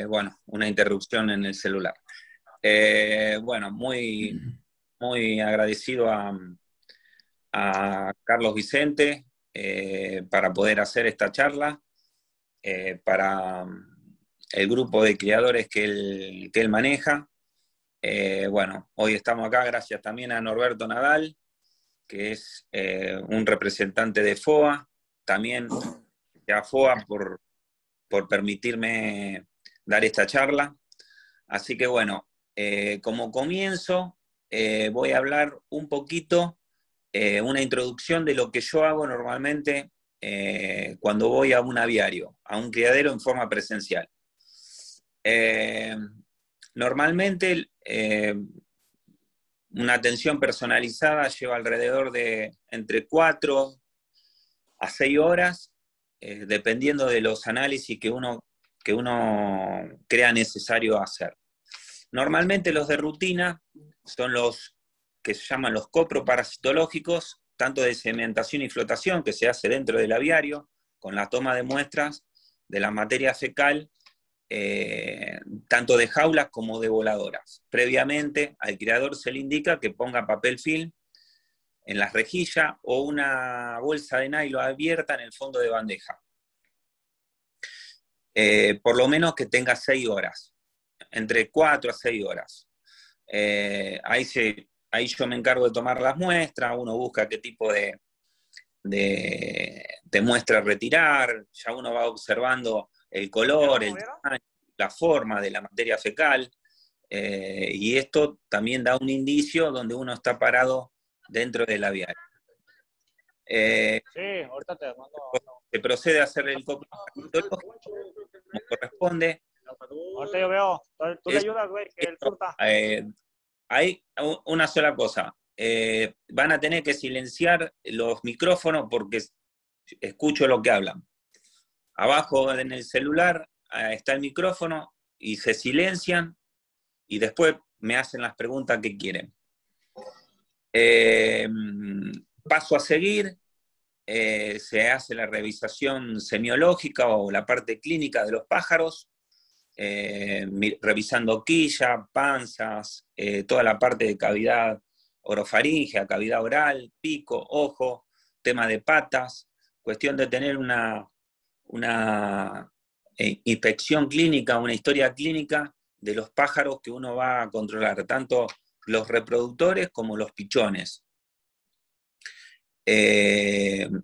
Bueno, una interrupción en el celular. Bueno, muy agradecido a Carlos Vicente para poder hacer esta charla, para el grupo de criadores que él maneja. Bueno, hoy estamos acá gracias también a Norberto Nadal, que es un representante de FOA, también a FOA por permitirme dar esta charla. Así que bueno, como comienzo, voy a hablar un poquito, una introducción de lo que yo hago normalmente cuando voy a un aviario, a un criadero en forma presencial. Normalmente una atención personalizada lleva alrededor de entre 4 a 6 horas, dependiendo de los análisis que uno crea necesario hacer. Normalmente los de rutina son los que se llaman los coproparasitológicos, tanto de sedimentación y flotación, que se hace dentro del aviario, con la toma de muestras de la materia fecal, tanto de jaulas como de voladoras. Previamente al criador se le indica que ponga papel film en la rejilla o una bolsa de nylon abierta en el fondo de bandeja. Por lo menos que tenga 6 horas, entre 4 a 6 horas. Ahí yo me encargo de tomar las muestras, uno busca qué tipo de muestra retirar, ya uno va observando el color, el tamaño, la forma de la materia fecal, y esto también da un indicio donde uno está parado dentro del aviario. Sí, ahorita te mando. Se procede a hacer el coproparasitológico como corresponde. Ahorita yo veo, tú le ayudas, güey, que él surta. Hay una sola cosa. Van a tener que silenciar los micrófonos porque escucho lo que hablan. Abajo en el celular está el micrófono y se silencian y después me hacen las preguntas que quieren. Paso a seguir. Se hace la revisación semiológica o la parte clínica de los pájaros, revisando quilla, panzas, toda la parte de cavidad orofaringea, cavidad oral, pico, ojo, tema de patas, cuestión de tener una inspección clínica, una historia clínica de los pájaros que uno va a controlar, tanto los reproductores como los pichones.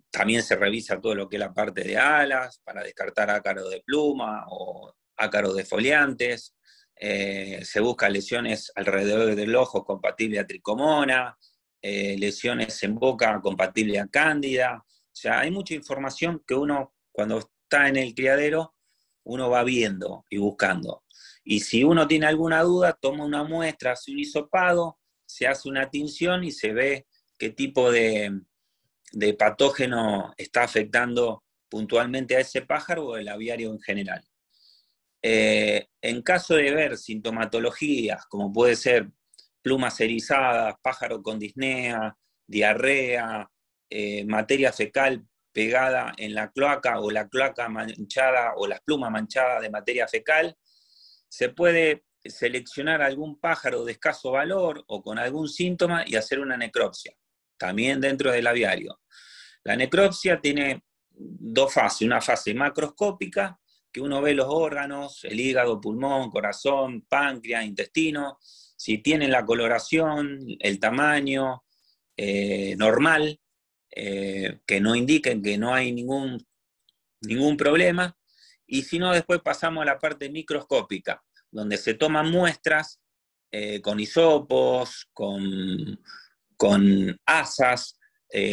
También se revisa todo lo que es la parte de alas para descartar ácaros de pluma o ácaros defoliantes. Se busca lesiones alrededor del ojo compatible a tricomona, lesiones en boca compatible a cándida. O sea, hay mucha información que uno, cuando está en el criadero, uno va viendo y buscando. Y si uno tiene alguna duda, toma una muestra, hace un hisopado, se hace una tinción y se ve qué tipo de patógeno está afectando puntualmente a ese pájaro o el aviario en general. En caso de ver sintomatologías, como puede ser plumas erizadas, pájaro con disnea, diarrea, materia fecal pegada en la cloaca o la cloaca manchada o las plumas manchadas de materia fecal, se puede seleccionar algún pájaro de escaso valor o con algún síntoma y hacer una necropsia, también dentro del aviario. La necropsia tiene 2 fases, una fase macroscópica, que uno ve los órganos, el hígado, pulmón, corazón, páncreas, intestino, si tienen la coloración, el tamaño normal, que no indiquen que no hay ningún problema, y si no, después pasamos a la parte microscópica, donde se toman muestras con hisopos, con asas,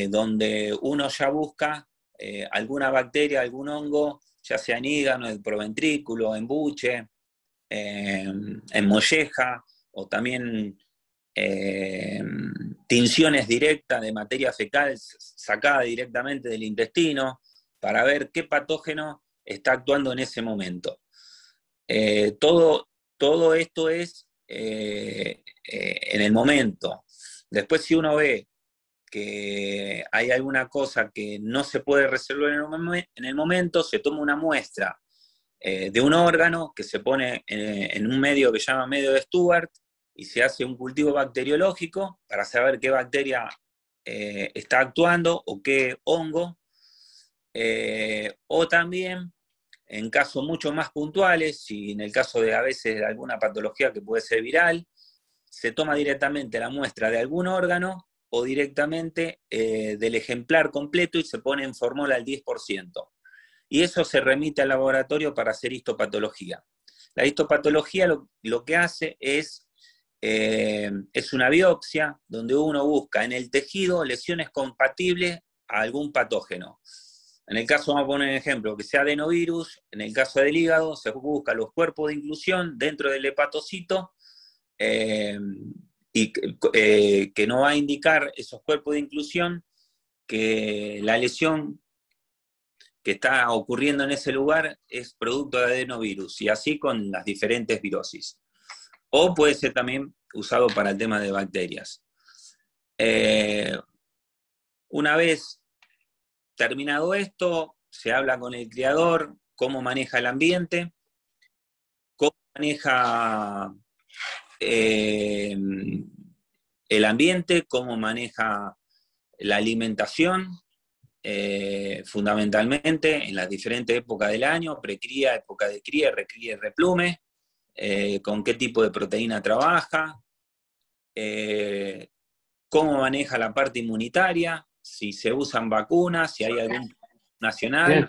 donde uno ya busca alguna bacteria, algún hongo, ya sea en hígado, en proventrículo, en buche, en molleja, o también tinciones directas de materia fecal sacada directamente del intestino, para ver qué patógeno está actuando en ese momento. Todo esto es en el momento. Después, si uno ve que hay alguna cosa que no se puede resolver en el momento, se toma una muestra de un órgano que se pone en un medio que se llama medio de Stuart y se hace un cultivo bacteriológico para saber qué bacteria está actuando o qué hongo, o también en casos mucho más puntuales, y en el caso de a veces de alguna patología que puede ser viral, se toma directamente la muestra de algún órgano o directamente del ejemplar completo y se pone en fórmula al 10%. Y eso se remite al laboratorio para hacer histopatología. La histopatología lo que hace es una biopsia donde uno busca en el tejido lesiones compatibles a algún patógeno. En el caso, vamos a poner un ejemplo, que sea adenovirus, en el caso del hígado se busca los cuerpos de inclusión dentro del hepatocito, y que no va a indicar esos cuerpos de inclusión que la lesión que está ocurriendo en ese lugar es producto de adenovirus, y así con las diferentes virosis. O puede ser también usado para el tema de bacterias. Una vez terminado esto, se habla con el criador, cómo maneja el ambiente, cómo maneja el ambiente, cómo maneja la alimentación, fundamentalmente en las diferentes épocas del año, precría, época de cría, recría y replume, con qué tipo de proteína trabaja, cómo maneja la parte inmunitaria, si se usan vacunas, si hay algún nacional.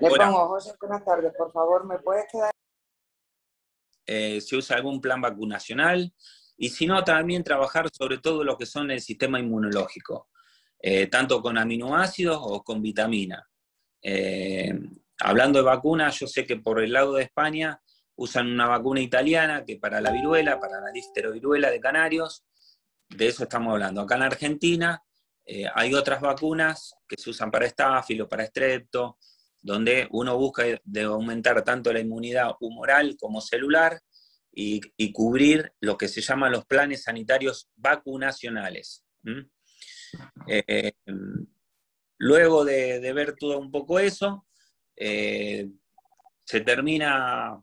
Le pongo, José, buenas tardes, por favor, ¿me puedes quedar? Si usa algún plan vacunacional, y si no, también trabajar sobre todo lo que son el sistema inmunológico, tanto con aminoácidos o con vitamina. Hablando de vacunas, yo sé que por el lado de España usan una vacuna italiana que para la viruela, para la difteroviruela de canarios, de eso estamos hablando. Acá en Argentina hay otras vacunas que se usan para estáfilo, para estrepto, donde uno busca de aumentar tanto la inmunidad humoral como celular y cubrir lo que se llaman los planes sanitarios vacunacionales. Luego de ver todo un poco eso, se termina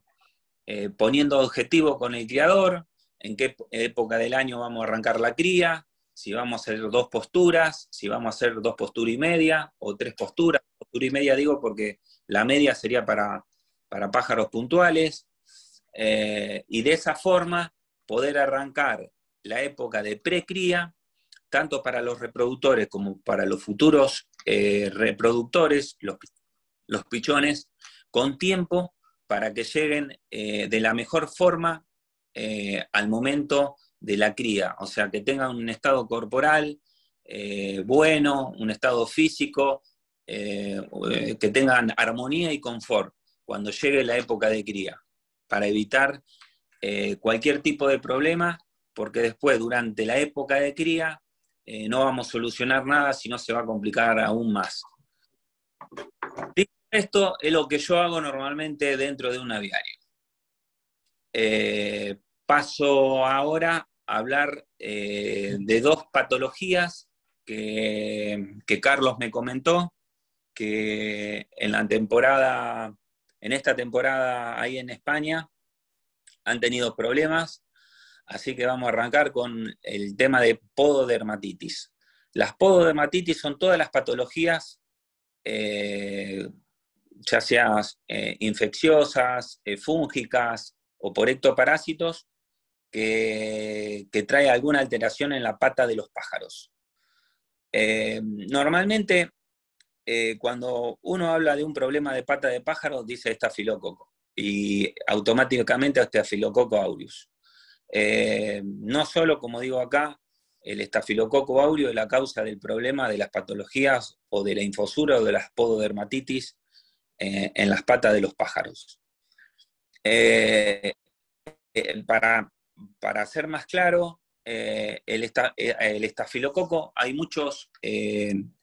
poniendo objetivos con el criador, en qué época del año vamos a arrancar la cría, si vamos a hacer 2 posturas, si vamos a hacer 2 posturas y media, o 3 posturas. Postura y media digo porque la media sería para pájaros puntuales, y de esa forma poder arrancar la época de precría, tanto para los reproductores como para los futuros reproductores, los pichones, con tiempo para que lleguen de la mejor forma al momento de la cría, o sea, que tengan un estado corporal bueno, un estado físico, que tengan armonía y confort cuando llegue la época de cría, para evitar cualquier tipo de problema, porque después, durante la época de cría, no vamos a solucionar nada, sino se va a complicar aún más. Esto es lo que yo hago normalmente dentro de un aviario. Paso ahora a hablar de 2 patologías que Carlos me comentó, que en esta temporada ahí en España han tenido problemas, así que vamos a arrancar con el tema de pododermatitis. Las pododermatitis son todas las patologías, ya sean infecciosas, fúngicas o por ectoparásitos, que trae alguna alteración en la pata de los pájaros. Normalmente, cuando uno habla de un problema de pata de pájaro, dice estafilococo, y automáticamente Staphylococcus aureus. No solo, como digo acá, el estafilococo aureus es la causa del problema de las patologías o de la infosura o de las pododermatitis en las patas de los pájaros. Para ser más claro, el estafilococo, hay muchas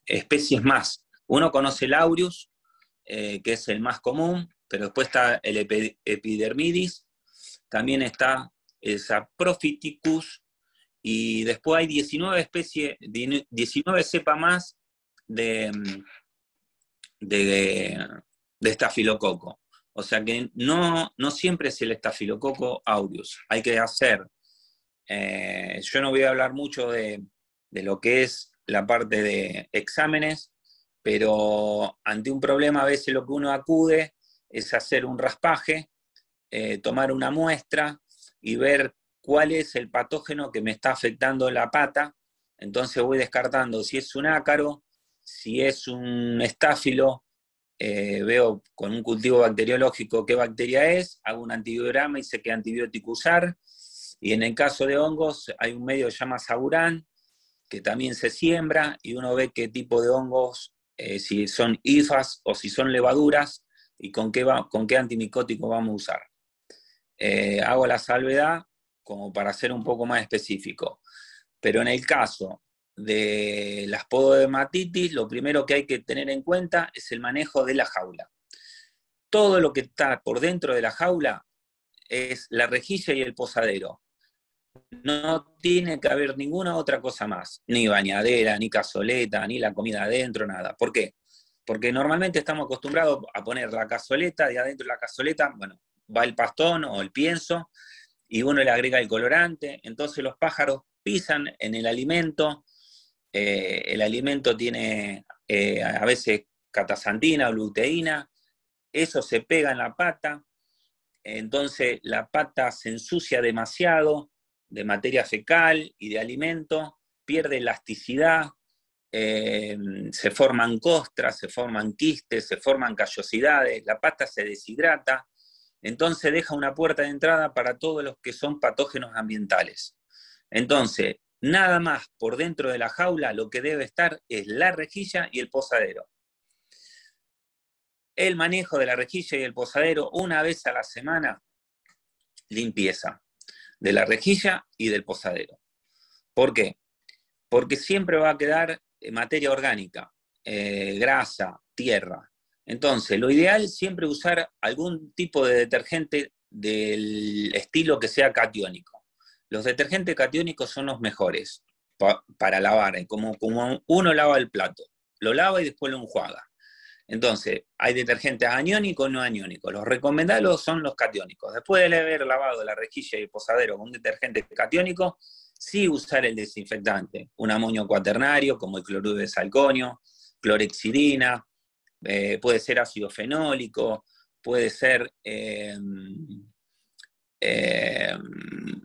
especies más. Uno conoce el aureus, que es el más común, pero después está el epidermidis, también está el saprophyticus y después hay 19 especies, 19 cepas más de estafilococo. O sea que no siempre es el estafilococo aureus. Hay que hacer, yo no voy a hablar mucho de lo que es la parte de exámenes, pero ante un problema a veces lo que uno acude es hacer un raspaje, tomar una muestra y ver cuál es el patógeno que me está afectando la pata. Entonces voy descartando si es un ácaro, si es un estáfilo, veo con un cultivo bacteriológico qué bacteria es, hago un antibiograma y sé qué antibiótico usar, y en el caso de hongos hay un medio que se llama Saburán, que también se siembra, y uno ve qué tipo de hongos, si son hifas o si son levaduras, y con qué antimicótico vamos a usar. Hago la salvedad como para ser un poco más específico. Pero en el caso de las pododermatitis, lo primero que hay que tener en cuenta es el manejo de la jaula. Todo lo que está por dentro de la jaula es la rejilla y el posadero. No tiene que haber ninguna otra cosa más, ni bañadera, ni cazoleta, ni la comida adentro, nada. ¿Por qué? Porque normalmente estamos acostumbrados a poner la cazoleta, de adentro de la cazoleta, bueno, va el pastón o el pienso, y uno le agrega el colorante, entonces los pájaros pisan en el alimento tiene a veces catasantina o luteína, eso se pega en la pata, entonces la pata se ensucia demasiado de materia fecal y de alimento, pierde elasticidad, se forman costras, se forman quistes, se forman callosidades, la pata se deshidrata, entonces deja una puerta de entrada para todos los que son patógenos ambientales. Entonces, nada más por dentro de la jaula, lo que debe estar es la rejilla y el posadero. El manejo de la rejilla y el posadero, una vez a la semana, limpieza de la rejilla y del posadero. ¿Por qué? Porque siempre va a quedar materia orgánica, grasa, tierra. Entonces, lo ideal es siempre usar algún tipo de detergente del estilo que sea catiónico. Los detergentes catiónicos son los mejores para lavar, como uno lava el plato. Lo lava y después lo enjuaga. Entonces, hay detergentes aniónicos y no aniónicos. Los recomendados son los catiónicos. Después de haber lavado la rejilla y el posadero con un detergente catiónico, sí usar el desinfectante, un amonio cuaternario como el cloruro de salconio, clorhexidina, puede ser ácido fenólico, puede ser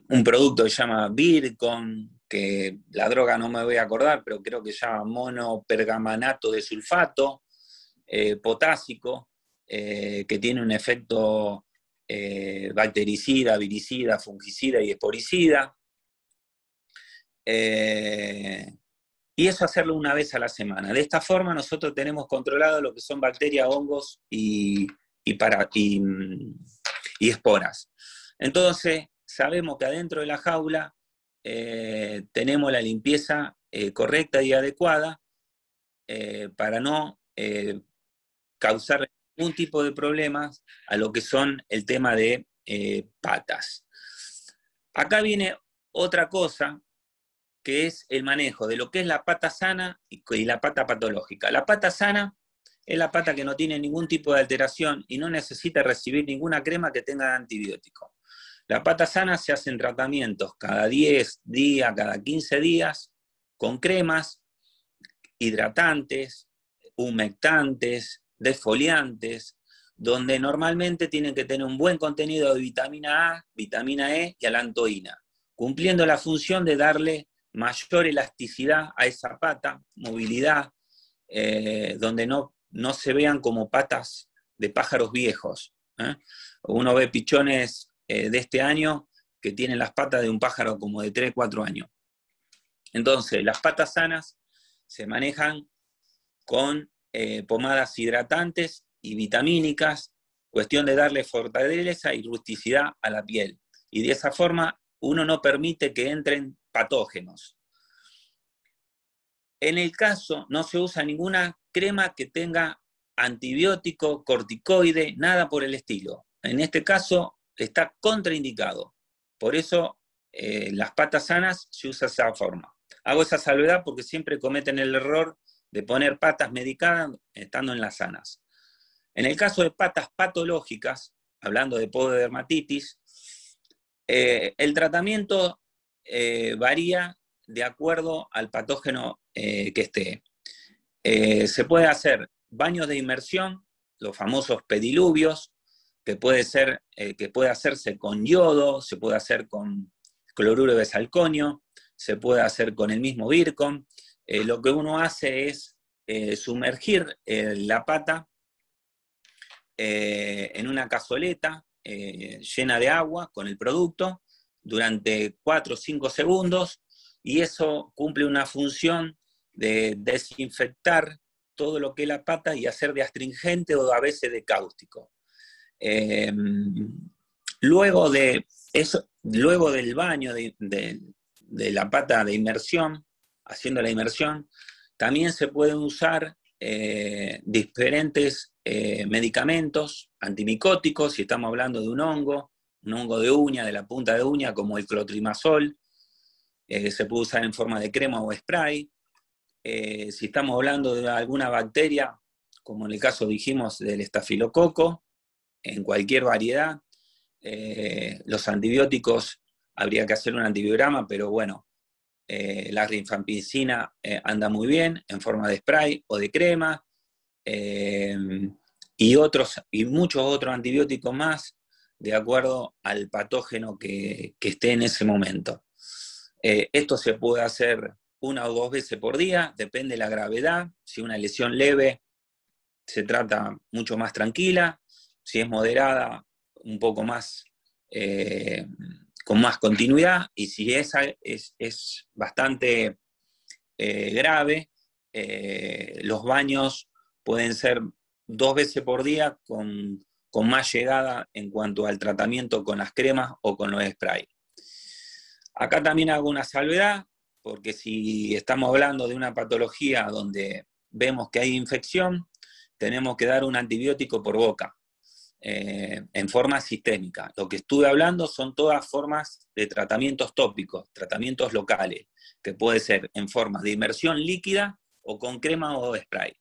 un producto que se llama Virkon, que la droga no me voy a acordar, pero creo que se llama monopergamanato de sulfato, potásico, que tiene un efecto bactericida, viricida, fungicida y esporicida. Y eso hacerlo una vez a la semana. De esta forma nosotros tenemos controlado lo que son bacterias, hongos y esporas. Entonces, sabemos que adentro de la jaula tenemos la limpieza correcta y adecuada para no causar ningún tipo de problemas a lo que son el tema de patas. Acá viene otra cosa, que es el manejo de lo que es la pata sana y la pata patológica. La pata sana es la pata que no tiene ningún tipo de alteración y no necesita recibir ninguna crema que tenga antibiótico. La pata sana se hacen tratamientos cada 10 días, cada 15 días, con cremas, hidratantes, humectantes, desfoliantes, donde normalmente tienen que tener un buen contenido de vitamina A, vitamina E y alantoína, cumpliendo la función de darle mayor elasticidad a esa pata, movilidad, donde no se vean como patas de pájaros viejos. Uno ve pichones de este año que tienen las patas de un pájaro como de 3, 4 años. Entonces, las patas sanas se manejan con pomadas hidratantes y vitamínicas, cuestión de darle fortaleza y rusticidad a la piel. Y de esa forma uno no permite que entren patógenos. En el caso, no se usa ninguna crema que tenga antibiótico, corticoide, nada por el estilo. En este caso está contraindicado. Por eso las patas sanas se usa esa forma. Hago esa salvedad porque siempre cometen el error de poner patas medicadas estando en las sanas. En el caso de patas patológicas, hablando de pododermatitis, el tratamiento varía de acuerdo al patógeno que esté. Se puede hacer baños de inmersión, los famosos pediluvios, que puede hacerse con yodo, se puede hacer con cloruro de salconio, se puede hacer con el mismo Virkon. Lo que uno hace es sumergir la pata en una cazoleta llena de agua con el producto durante 4 o 5 segundos, y eso cumple una función de desinfectar todo lo que es la pata y hacer de astringente o a veces de cáustico. Luego del baño de la pata de inmersión, haciendo la inmersión, también se pueden usar diferentes medicamentos antimicóticos, si estamos hablando de un hongo de uña, de la punta de uña, como el clotrimazol, se puede usar en forma de crema o spray. Si estamos hablando de alguna bacteria, como en el caso dijimos del estafilococo, en cualquier variedad, los antibióticos, habría que hacer un antibiograma, pero bueno, la rifampicina anda muy bien en forma de spray o de crema, y muchos otros antibióticos más, de acuerdo al patógeno que esté en ese momento. Esto se puede hacer 1 o 2 veces por día, depende de la gravedad. Si una lesión leve, se trata mucho más tranquila. Si es moderada, un poco más, con más continuidad. Y si es bastante grave, los baños pueden ser 2 veces por día con más llegada en cuanto al tratamiento con las cremas o con los sprays. Acá también hago una salvedad, porque si estamos hablando de una patología donde vemos que hay infección, tenemos que dar un antibiótico por boca, en forma sistémica. Lo que estuve hablando son todas formas de tratamientos tópicos, tratamientos locales, que puede ser en forma de inmersión líquida o con crema o spray.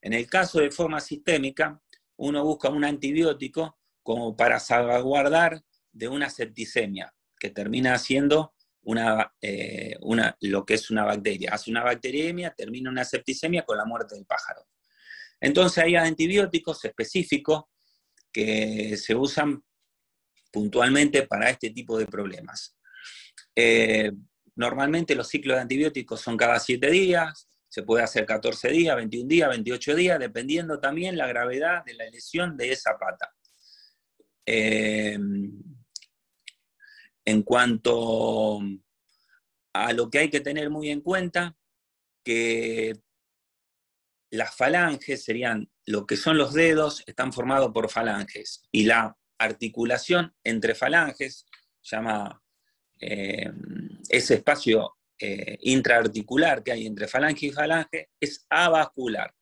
En el caso de forma sistémica, uno busca un antibiótico como para salvaguardar de una septicemia, que termina siendo lo que es una bacteria. Hace una bacteriemia, termina una septicemia con la muerte del pájaro. Entonces hay antibióticos específicos que se usan puntualmente para este tipo de problemas. Normalmente los ciclos de antibióticos son cada 7 días, se puede hacer 14 días, 21 días, 28 días, dependiendo también la gravedad de la lesión de esa pata. En cuanto a lo que hay que tener muy en cuenta, que las falanges serían, lo que son los dedos, están formados por falanges, y la articulación entre falanges, llama ese espacio intraarticular que hay entre falange y falange, es avascular,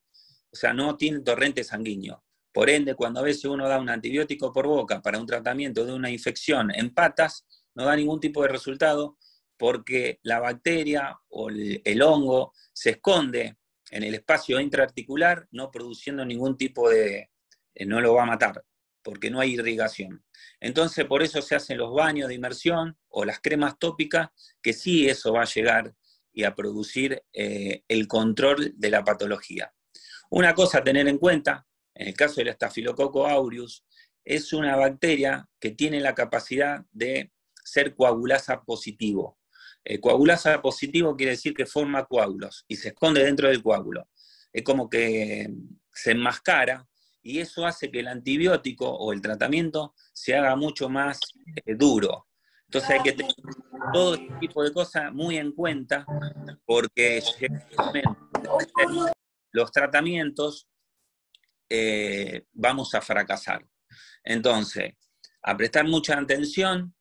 o sea, no tiene torrente sanguíneo. Por ende, cuando a veces uno da un antibiótico por boca para un tratamiento de una infección en patas, no da ningún tipo de resultado, porque la bacteria o el hongo se esconde en el espacio intraarticular, no produciendo ningún tipo de... no lo va a matar, porque no hay irrigación. Entonces, por eso se hacen los baños de inmersión o las cremas tópicas, que sí eso va a llegar y a producir el control de la patología. Una cosa a tener en cuenta, en el caso del Staphylococcus aureus, es una bacteria que tiene la capacidad de ser coagulasa positivo. Coagulasa positivo quiere decir que forma coágulos y se esconde dentro del coágulo. Es como que se enmascara, y eso hace que el antibiótico o el tratamiento se haga mucho más duro. Entonces hay que tener todo este tipo de cosas muy en cuenta, porque los tratamientos vamos a fracasar. Entonces, a prestar mucha atención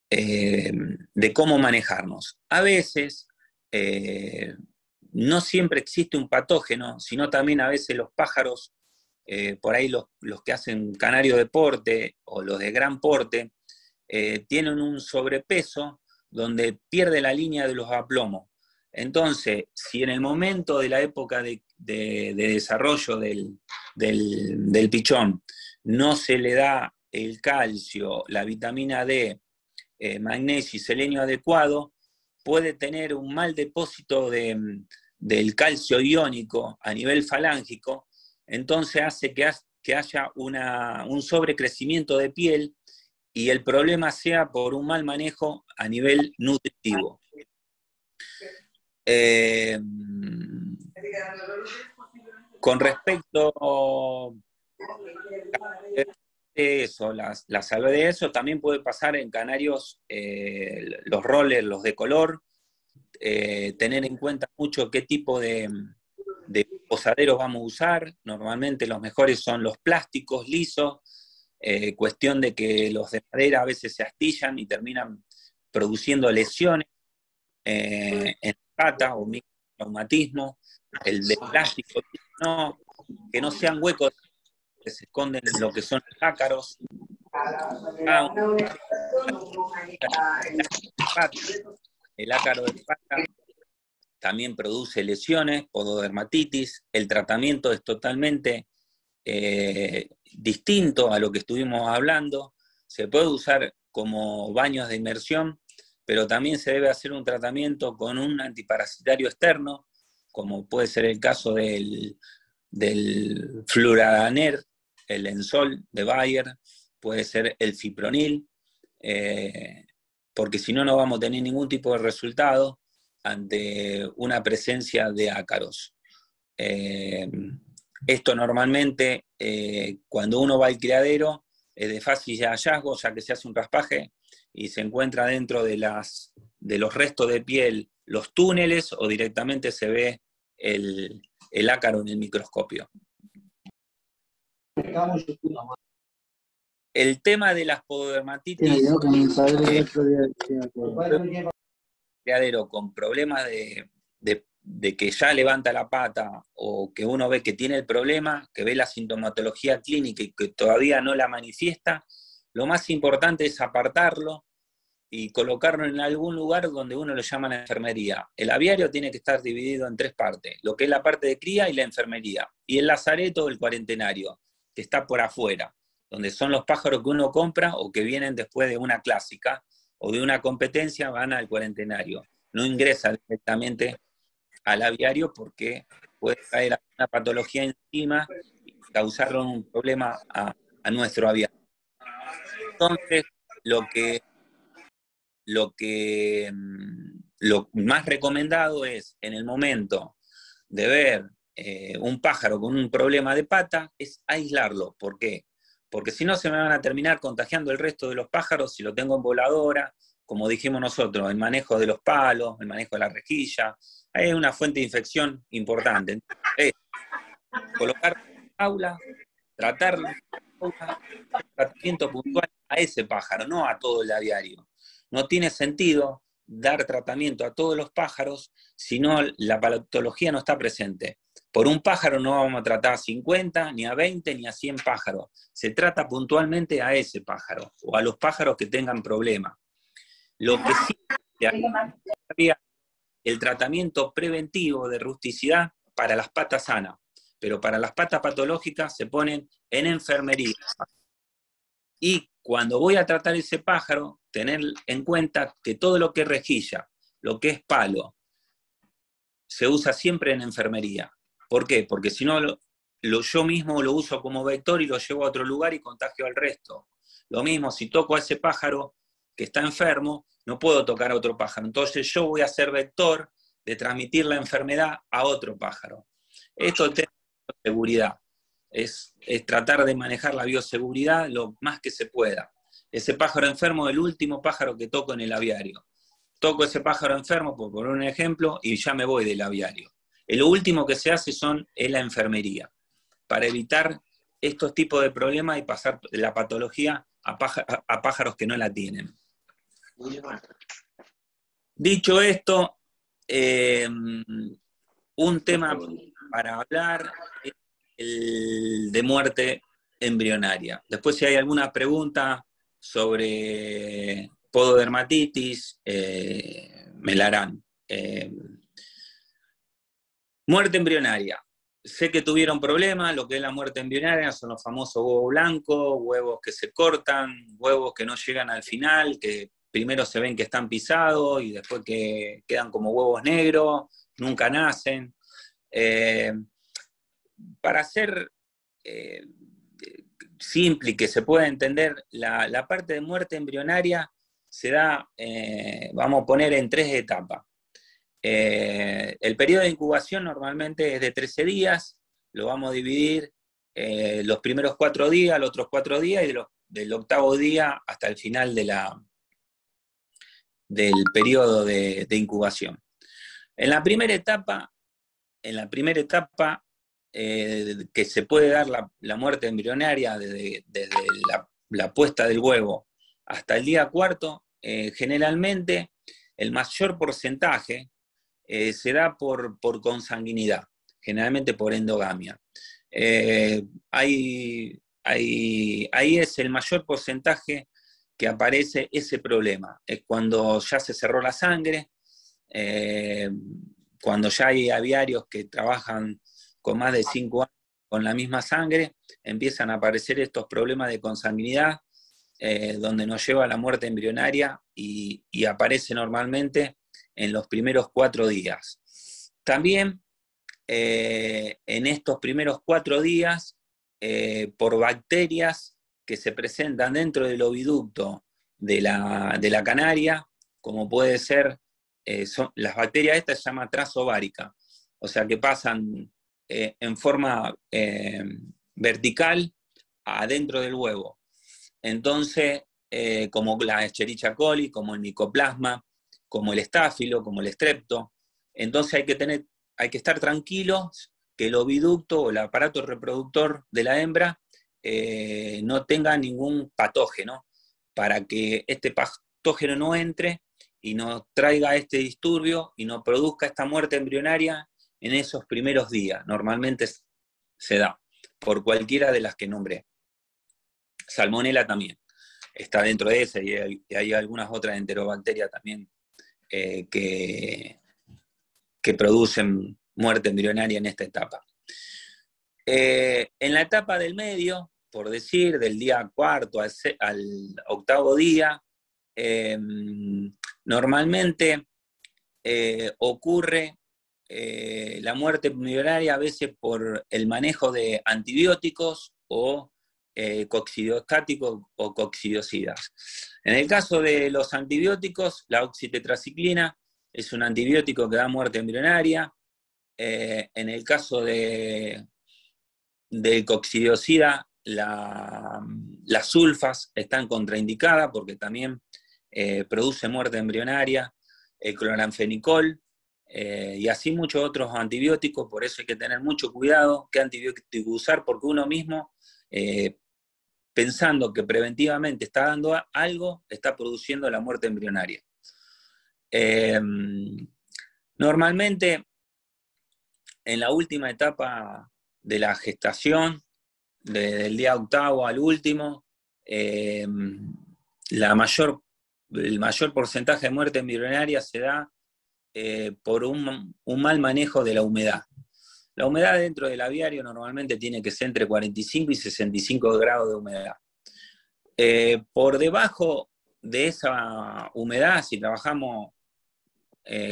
de cómo manejarnos. A veces no siempre existe un patógeno, sino también a veces los pájaros, por ahí los que hacen canario de porte o los de gran porte, tienen un sobrepeso donde pierde la línea de los aplomos. Entonces, si en el momento de la época de desarrollo del pichón no se le da el calcio, la vitamina D, magnesio y selenio adecuado, puede tener un mal depósito del calcio iónico a nivel falángico, entonces hace que haya un sobrecrecimiento de piel y el problema sea por un mal manejo a nivel nutritivo. Con respecto a eso, la salud de eso, también puede pasar en canarios los roles, los de color, tener en cuenta mucho qué tipo de posaderos vamos a usar. Normalmente los mejores son los plásticos lisos, cuestión de que los de madera a veces se astillan y terminan produciendo lesiones en la pata o microtraumatismo. El de plástico, no, que no sean huecos que se esconden en lo que son los ácaros. El ácaro de pata también produce lesiones, pododermatitis. El tratamiento es totalmente distinto a lo que estuvimos hablando. Se puede usar como baños de inmersión, pero también se debe hacer un tratamiento con un antiparasitario externo, como puede ser el caso del Fluradaner, el Ensol de Bayer, puede ser el Fipronil, porque si no, no vamos a tener ningún tipo de resultado ante una presencia de ácaros. Esto normalmente, cuando uno va al criadero, es de fácil hallazgo, ya que se hace un raspaje y se encuentra dentro de los restos de piel los túneles o directamente se ve el ácaro en el microscopio. El tema de las pododermatitis, criadero con problemas de que ya levanta la pata o que uno ve que tiene el problema, que ve la sintomatología clínica y que todavía no la manifiesta, lo más importante es apartarlo y colocarlo en algún lugar donde uno lo llama la enfermería. El aviario tiene que estar dividido en 3 partes, lo que es la parte de cría y la enfermería, y el lazareto o el cuarentenario, que está por afuera, donde son los pájaros que uno compra o que vienen después de una clásica o de una competencia, van al cuarentenario. No ingresa directamente al aviario porque puede caer una patología encima y causar un problema a nuestro aviario. Entonces, lo más recomendado es, en el momento de ver un pájaro con un problema de pata, es aislarlo. ¿Por qué? Porque si no se me van a terminar contagiando el resto de los pájaros si lo tengo en voladora, como dijimos nosotros, el manejo de los palos, el manejo de la rejilla, hay una fuente de infección importante. Entonces, colocar aula, tratarlo, tratamiento puntual a ese pájaro, no a todo el aviario. No tiene sentido dar tratamiento a todos los pájaros si no la patología no está presente. Por un pájaro no vamos a tratar a 50, ni a 20, ni a 100 pájaros. Se trata puntualmente a ese pájaro o a los pájaros que tengan problemas. Lo que sí había el tratamiento preventivo de rusticidad para las patas sanas, pero para las patas patológicas se ponen en enfermería. Y cuando voy a tratar ese pájaro, tener en cuenta que todo lo que es rejilla, lo que es palo, se usa siempre en enfermería. ¿Por qué? Porque si no, yo mismo lo uso como vector y lo llevo a otro lugar y contagio al resto. Lo mismo, si toco a ese pájaro que está enfermo, no puedo tocar a otro pájaro. Entonces yo voy a ser vector de transmitir la enfermedad a otro pájaro. Esto es seguridad. Es tratar de manejar la bioseguridad lo más que se pueda. Ese pájaro enfermo es el último pájaro que toco en el aviario. Toco ese pájaro enfermo, por poner un ejemplo, y ya me voy del aviario. Lo último que se hace es la enfermería, para evitar estos tipos de problemas y pasar la patología a pájaros que no la tienen. Dicho esto, un tema para hablar es el de muerte embrionaria. Después, si hay alguna pregunta sobre pododermatitis, melarán. Muerte embrionaria. Sé que tuvieron problemas, lo que es la muerte embrionaria son los famosos huevos blancos, huevos que se cortan, huevos que no llegan al final, que primero se ven que están pisados y después que quedan como huevos negros, nunca nacen. Para ser simple y que se pueda entender, la parte de muerte embrionaria se da, vamos a poner, en 3 etapas. El periodo de incubación normalmente es de 13 días, lo vamos a dividir los primeros 4 días, los otros 4 días, y del 8º día hasta el final del periodo de incubación. En la primera etapa que se puede dar la muerte embrionaria desde la puesta del huevo hasta el día 4, generalmente el mayor porcentaje se da por consanguinidad, generalmente por endogamia. Ahí es el mayor porcentaje que aparece ese problema. Es cuando ya se cerró la sangre, cuando ya hay aviarios que trabajan con más de 5 años con la misma sangre, empiezan a aparecer estos problemas de consanguinidad, donde nos lleva a la muerte embrionaria y aparece normalmente en los primeros 4 días. También en estos primeros 4 días, por bacterias que se presentan dentro del oviducto de la canaria, como puede ser, las bacterias estas se llaman trasovárica, o sea que pasan en forma vertical adentro del huevo. Entonces, como la Escherichia coli, como el Mycoplasma, como el estáfilo, como el estrepto. Entonces hay que estar tranquilos que el oviducto o el aparato reproductor de la hembra no tenga ningún patógeno, para que este patógeno no entre y no traiga este disturbio y no produzca esta muerte embrionaria en esos primeros días. Normalmente se da por cualquiera de las que nombré. Salmonella también está dentro de esa, y hay algunas otras enterobacterias también que producen muerte embrionaria en esta etapa. En la etapa del medio, por decir, del día 4 al 8º día, normalmente ocurre la muerte embrionaria a veces por el manejo de antibióticos o coccidiostáticos o coccidiocidas. En el caso de los antibióticos, la oxitetraciclina es un antibiótico que da muerte embrionaria. En el caso del coccidiocida, las sulfas están contraindicadas porque también produce muerte embrionaria, el cloranfenicol, y así muchos otros antibióticos. Por eso hay que tener mucho cuidado qué antibiótico usar, porque uno mismo, pensando que preventivamente está dando algo, está produciendo la muerte embrionaria. Normalmente, en la última etapa de la gestación, del día 8º al último, el mayor porcentaje de muerte embrionaria se da por un mal manejo de la humedad. La humedad dentro del aviario normalmente tiene que ser entre 45 y 65 grados de humedad. Por debajo de esa humedad, si trabajamos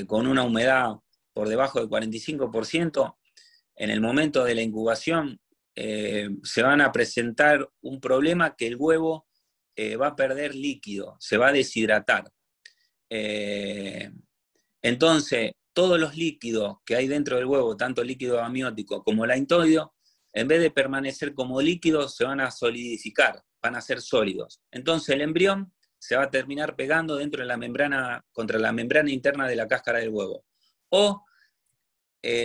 con una humedad por debajo del 45%, en el momento de la incubación se van a presentar un problema que el huevo va a perder líquido, se va a deshidratar. Entonces, todos los líquidos que hay dentro del huevo, tanto líquido amniótico como lanctóideo, en vez de permanecer como líquidos, se van a solidificar, van a ser sólidos. Entonces el embrión se va a terminar pegando dentro de la membrana, contra la membrana interna de la cáscara del huevo. O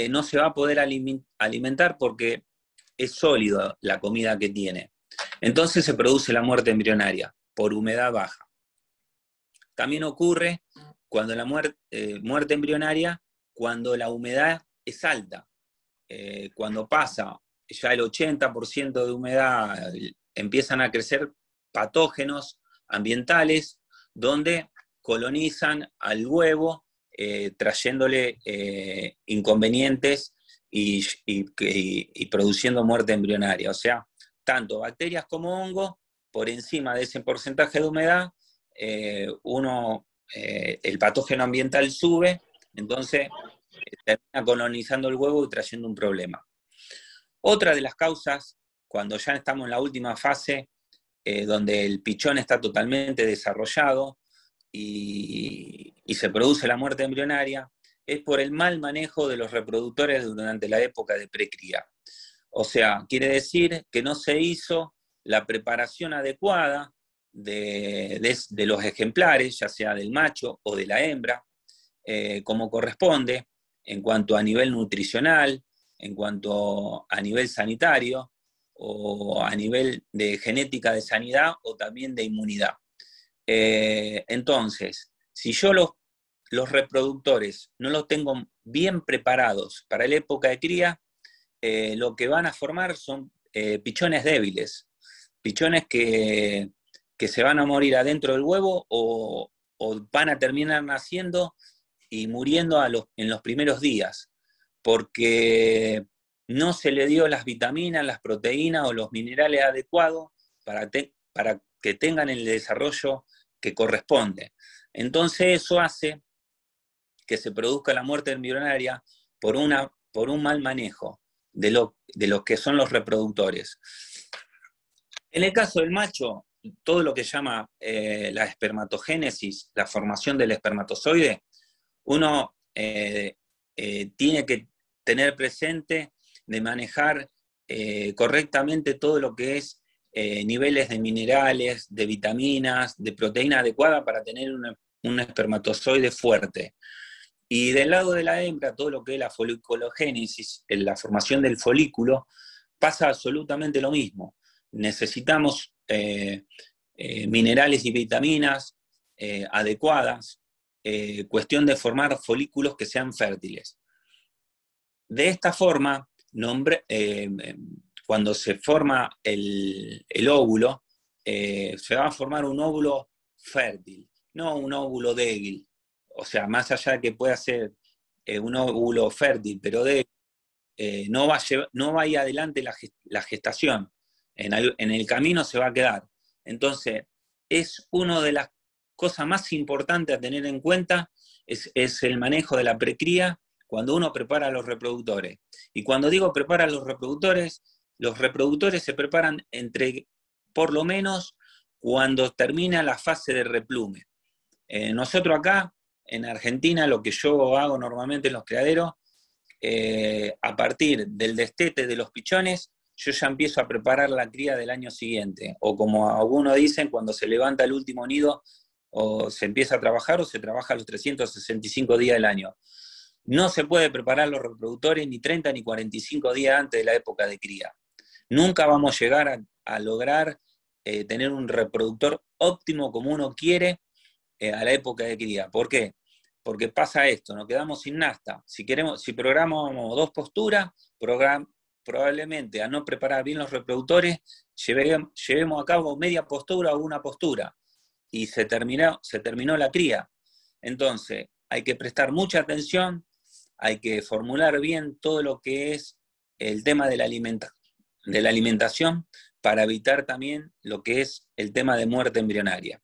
no se va a poder alimentar porque es sólido la comida que tiene. Entonces se produce la muerte embrionaria por humedad baja. También ocurre cuando la muerte embrionaria, cuando la humedad es alta. Cuando pasa ya el 80% de humedad, empiezan a crecer patógenos ambientales donde colonizan al huevo, trayéndole inconvenientes y produciendo muerte embrionaria. O sea, tanto bacterias como hongos, por encima de ese porcentaje de humedad, el patógeno ambiental sube, entonces termina colonizando el huevo y trayendo un problema. Otra de las causas, cuando ya estamos en la última fase, donde el pichón está totalmente desarrollado y se produce la muerte embrionaria, es por el mal manejo de los reproductores durante la época de precría. O sea, quiere decir que no se hizo la preparación adecuada de los ejemplares, ya sea del macho o de la hembra, como corresponde, en cuanto a nivel nutricional, en cuanto a nivel sanitario, o a nivel de genética de sanidad o también de inmunidad. Entonces, si yo los reproductores no los tengo bien preparados para la época de cría, lo que van a formar son pichones débiles, pichones que se van a morir adentro del huevo o van a terminar naciendo y muriendo en los primeros días, porque no se le dio las vitaminas, las proteínas o los minerales adecuados para que tengan el desarrollo que corresponde. Entonces eso hace que se produzca la muerte embrionaria por un mal manejo de lo que son los reproductores. En el caso del macho, todo lo que llama la espermatogénesis, la formación del espermatozoide, uno tiene que tener presente de manejar correctamente todo lo que es niveles de minerales, de vitaminas, de proteína adecuada para tener un espermatozoide fuerte. Y del lado de la hembra, todo lo que es la foliculogénesis, la formación del folículo, pasa absolutamente lo mismo. Necesitamos minerales y vitaminas adecuadas, cuestión de formar folículos que sean fértiles. De esta forma, cuando se forma el óvulo, se va a formar un óvulo fértil, no un óvulo débil. O sea, más allá de que pueda ser un óvulo fértil, pero no va a ir adelante la gestación. En el camino se va a quedar. Entonces, es una de las cosas más importantes a tener en cuenta, es el manejo de la precría cuando uno prepara a los reproductores. Y cuando digo prepara a los reproductores se preparan por lo menos cuando termina la fase de replume. Nosotros acá, en Argentina, lo que yo hago normalmente en los criaderos, a partir del destete de los pichones, yo ya empiezo a preparar la cría del año siguiente, o como algunos dicen, cuando se levanta el último nido, o se empieza a trabajar, o se trabaja los 365 días del año. No se puede preparar los reproductores ni 30 ni 45 días antes de la época de cría. Nunca vamos a llegar a lograr tener un reproductor óptimo como uno quiere a la época de cría. ¿Por qué? Porque pasa esto, nos quedamos sin nasta. Si programamos 2 posturas, probablemente a no preparar bien los reproductores, llevemos a cabo media postura o una postura, y se terminó la cría. Entonces, hay que prestar mucha atención, hay que formular bien todo lo que es el tema de la alimentación para evitar también lo que es el tema de muerte embrionaria.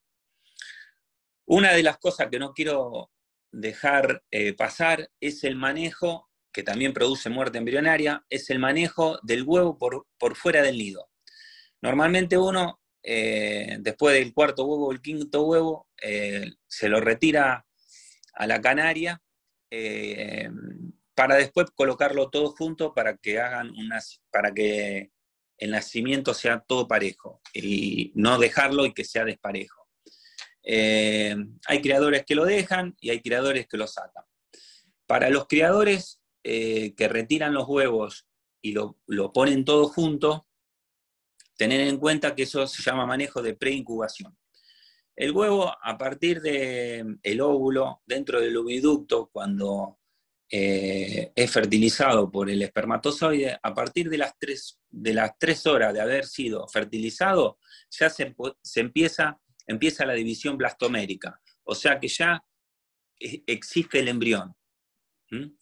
Una de las cosas que no quiero dejar pasar es el manejo, que también produce muerte embrionaria, es el manejo del huevo por fuera del nido. Normalmente uno, después del 4.º huevo o el 5.º huevo, se lo retira a la canaria para después colocarlo todo junto para que el nacimiento sea todo parejo y no dejarlo y que sea desparejo. Hay criadores que lo dejan y hay criadores que lo sacan. Para los criadores que retiran los huevos y lo ponen todo junto, tener en cuenta que eso se llama manejo de preincubación. El huevo, a partir del óvulo, dentro del oviducto, cuando es fertilizado por el espermatozoide, a partir de las 3 horas de haber sido fertilizado, ya se empieza empieza la división blastomérica. O sea que ya existe el embrión.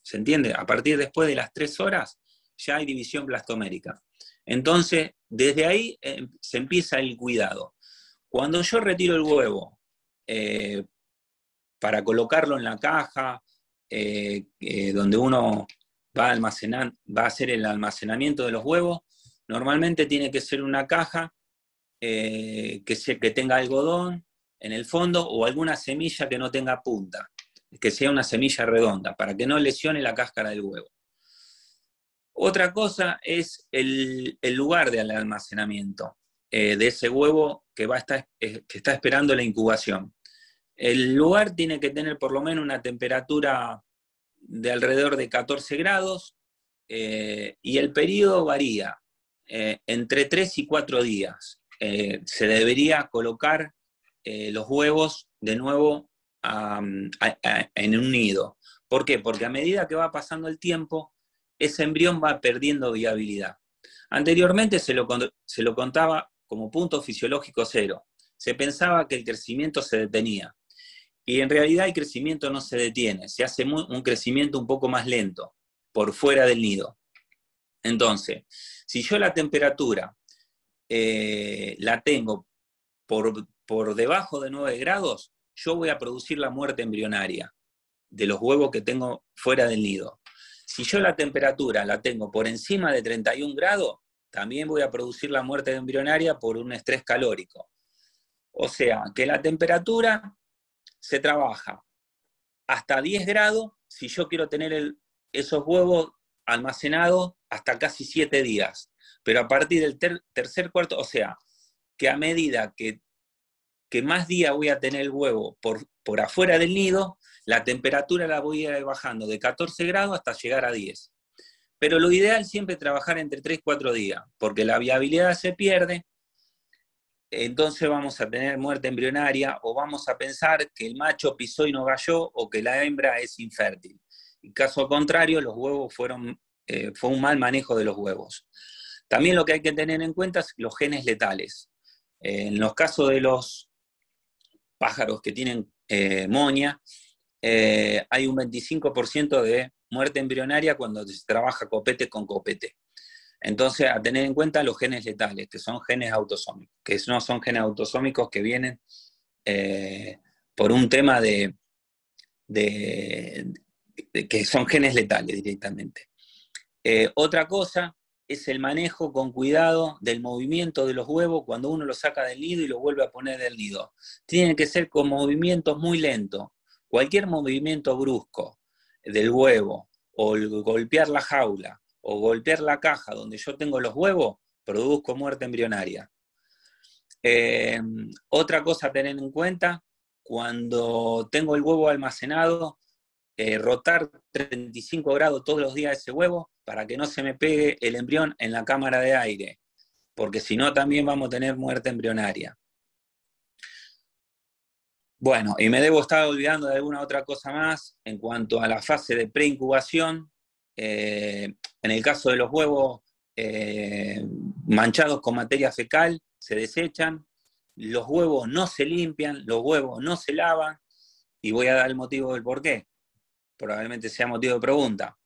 ¿Se entiende? A partir después de las 3 horas ya hay división blastomérica. Entonces, desde ahí se empieza el cuidado. Cuando yo retiro el huevo para colocarlo en la caja, donde uno va a almacenar, va a hacer el almacenamiento de los huevos, normalmente tiene que ser una caja que tenga algodón en el fondo o alguna semilla que no tenga punta, que sea una semilla redonda, para que no lesione la cáscara del huevo. Otra cosa es el lugar de almacenamiento de ese huevo que está esperando la incubación. El lugar tiene que tener por lo menos una temperatura de alrededor de 14 grados y el periodo varía entre 3 y 4 días. Se debería colocar los huevos de nuevo en un nido. ¿Por qué? Porque a medida que va pasando el tiempo, ese embrión va perdiendo viabilidad. Anteriormente se lo contaba como punto fisiológico 0. Se pensaba que el crecimiento se detenía. Y en realidad el crecimiento no se detiene, se hace un crecimiento un poco más lento, por fuera del nido. Entonces, si yo la temperatura la tengo por debajo de 9 grados, yo voy a producir la muerte embrionaria de los huevos que tengo fuera del nido. Si yo la temperatura la tengo por encima de 31 grados, también voy a producir la muerte embrionaria por un estrés calórico. O sea, que la temperatura se trabaja hasta 10 grados si yo quiero tener esos huevos almacenados hasta casi 7 días. Pero a partir del tercer, cuarto, o sea, que a medida que más días voy a tener el huevo por afuera del nido, la temperatura la voy a ir bajando de 14 grados hasta llegar a 10. Pero lo ideal siempre es trabajar entre 3 y 4 días, porque la viabilidad se pierde, entonces vamos a tener muerte embrionaria o vamos a pensar que el macho pisó y no galló o que la hembra es infértil. En caso contrario, los huevos fue un mal manejo de los huevos. También lo que hay que tener en cuenta es los genes letales. En los casos de los pájaros que tienen moña, hay un 25% de muerte embrionaria cuando se trabaja copete con copete. Entonces, a tener en cuenta los genes letales, que son genes autosómicos, que no son genes autosómicos que vienen por un tema de que son genes letales directamente. Otra cosa es el manejo con cuidado del movimiento de los huevos cuando uno los saca del nido y los vuelve a poner del nido. Tienen que ser con movimientos muy lentos. Cualquier movimiento brusco del huevo, o golpear la jaula, o golpear la caja donde yo tengo los huevos, produzco muerte embrionaria. Otra cosa a tener en cuenta, cuando tengo el huevo almacenado, rotar 35 grados todos los días ese huevo para que no se me pegue el embrión en la cámara de aire, porque si no también vamos a tener muerte embrionaria. Bueno, y me debo estar olvidando de alguna otra cosa más en cuanto a la fase de preincubación. En el caso de los huevos manchados con materia fecal, se desechan, los huevos no se limpian, los huevos no se lavan, y voy a dar el motivo del por qué. Probablemente sea motivo de pregunta.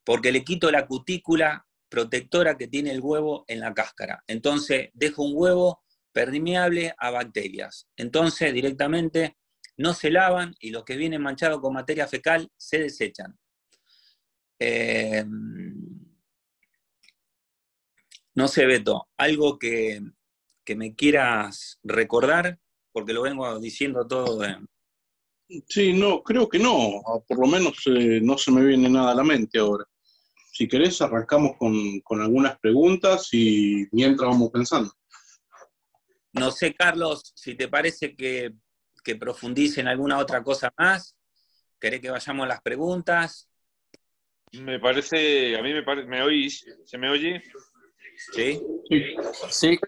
Porque le quito la cutícula protectora que tiene el huevo en la cáscara. Entonces dejo un huevo permeable a bacterias. Entonces directamente no se lavan y los que vienen manchados con materia fecal se desechan. No sé, Beto, algo que me quieras recordar, porque lo vengo diciendo todo. Sí, no, creo que no. Por lo menos no se me viene nada a la mente ahora. Si querés, arrancamos con algunas preguntas y mientras vamos pensando. No sé, Carlos, si te parece que profundice en alguna otra cosa más. ¿Querés que vayamos a las preguntas? Me parece, a mí me parece, ¿me oís? ¿Se me oye? Sí. Sí.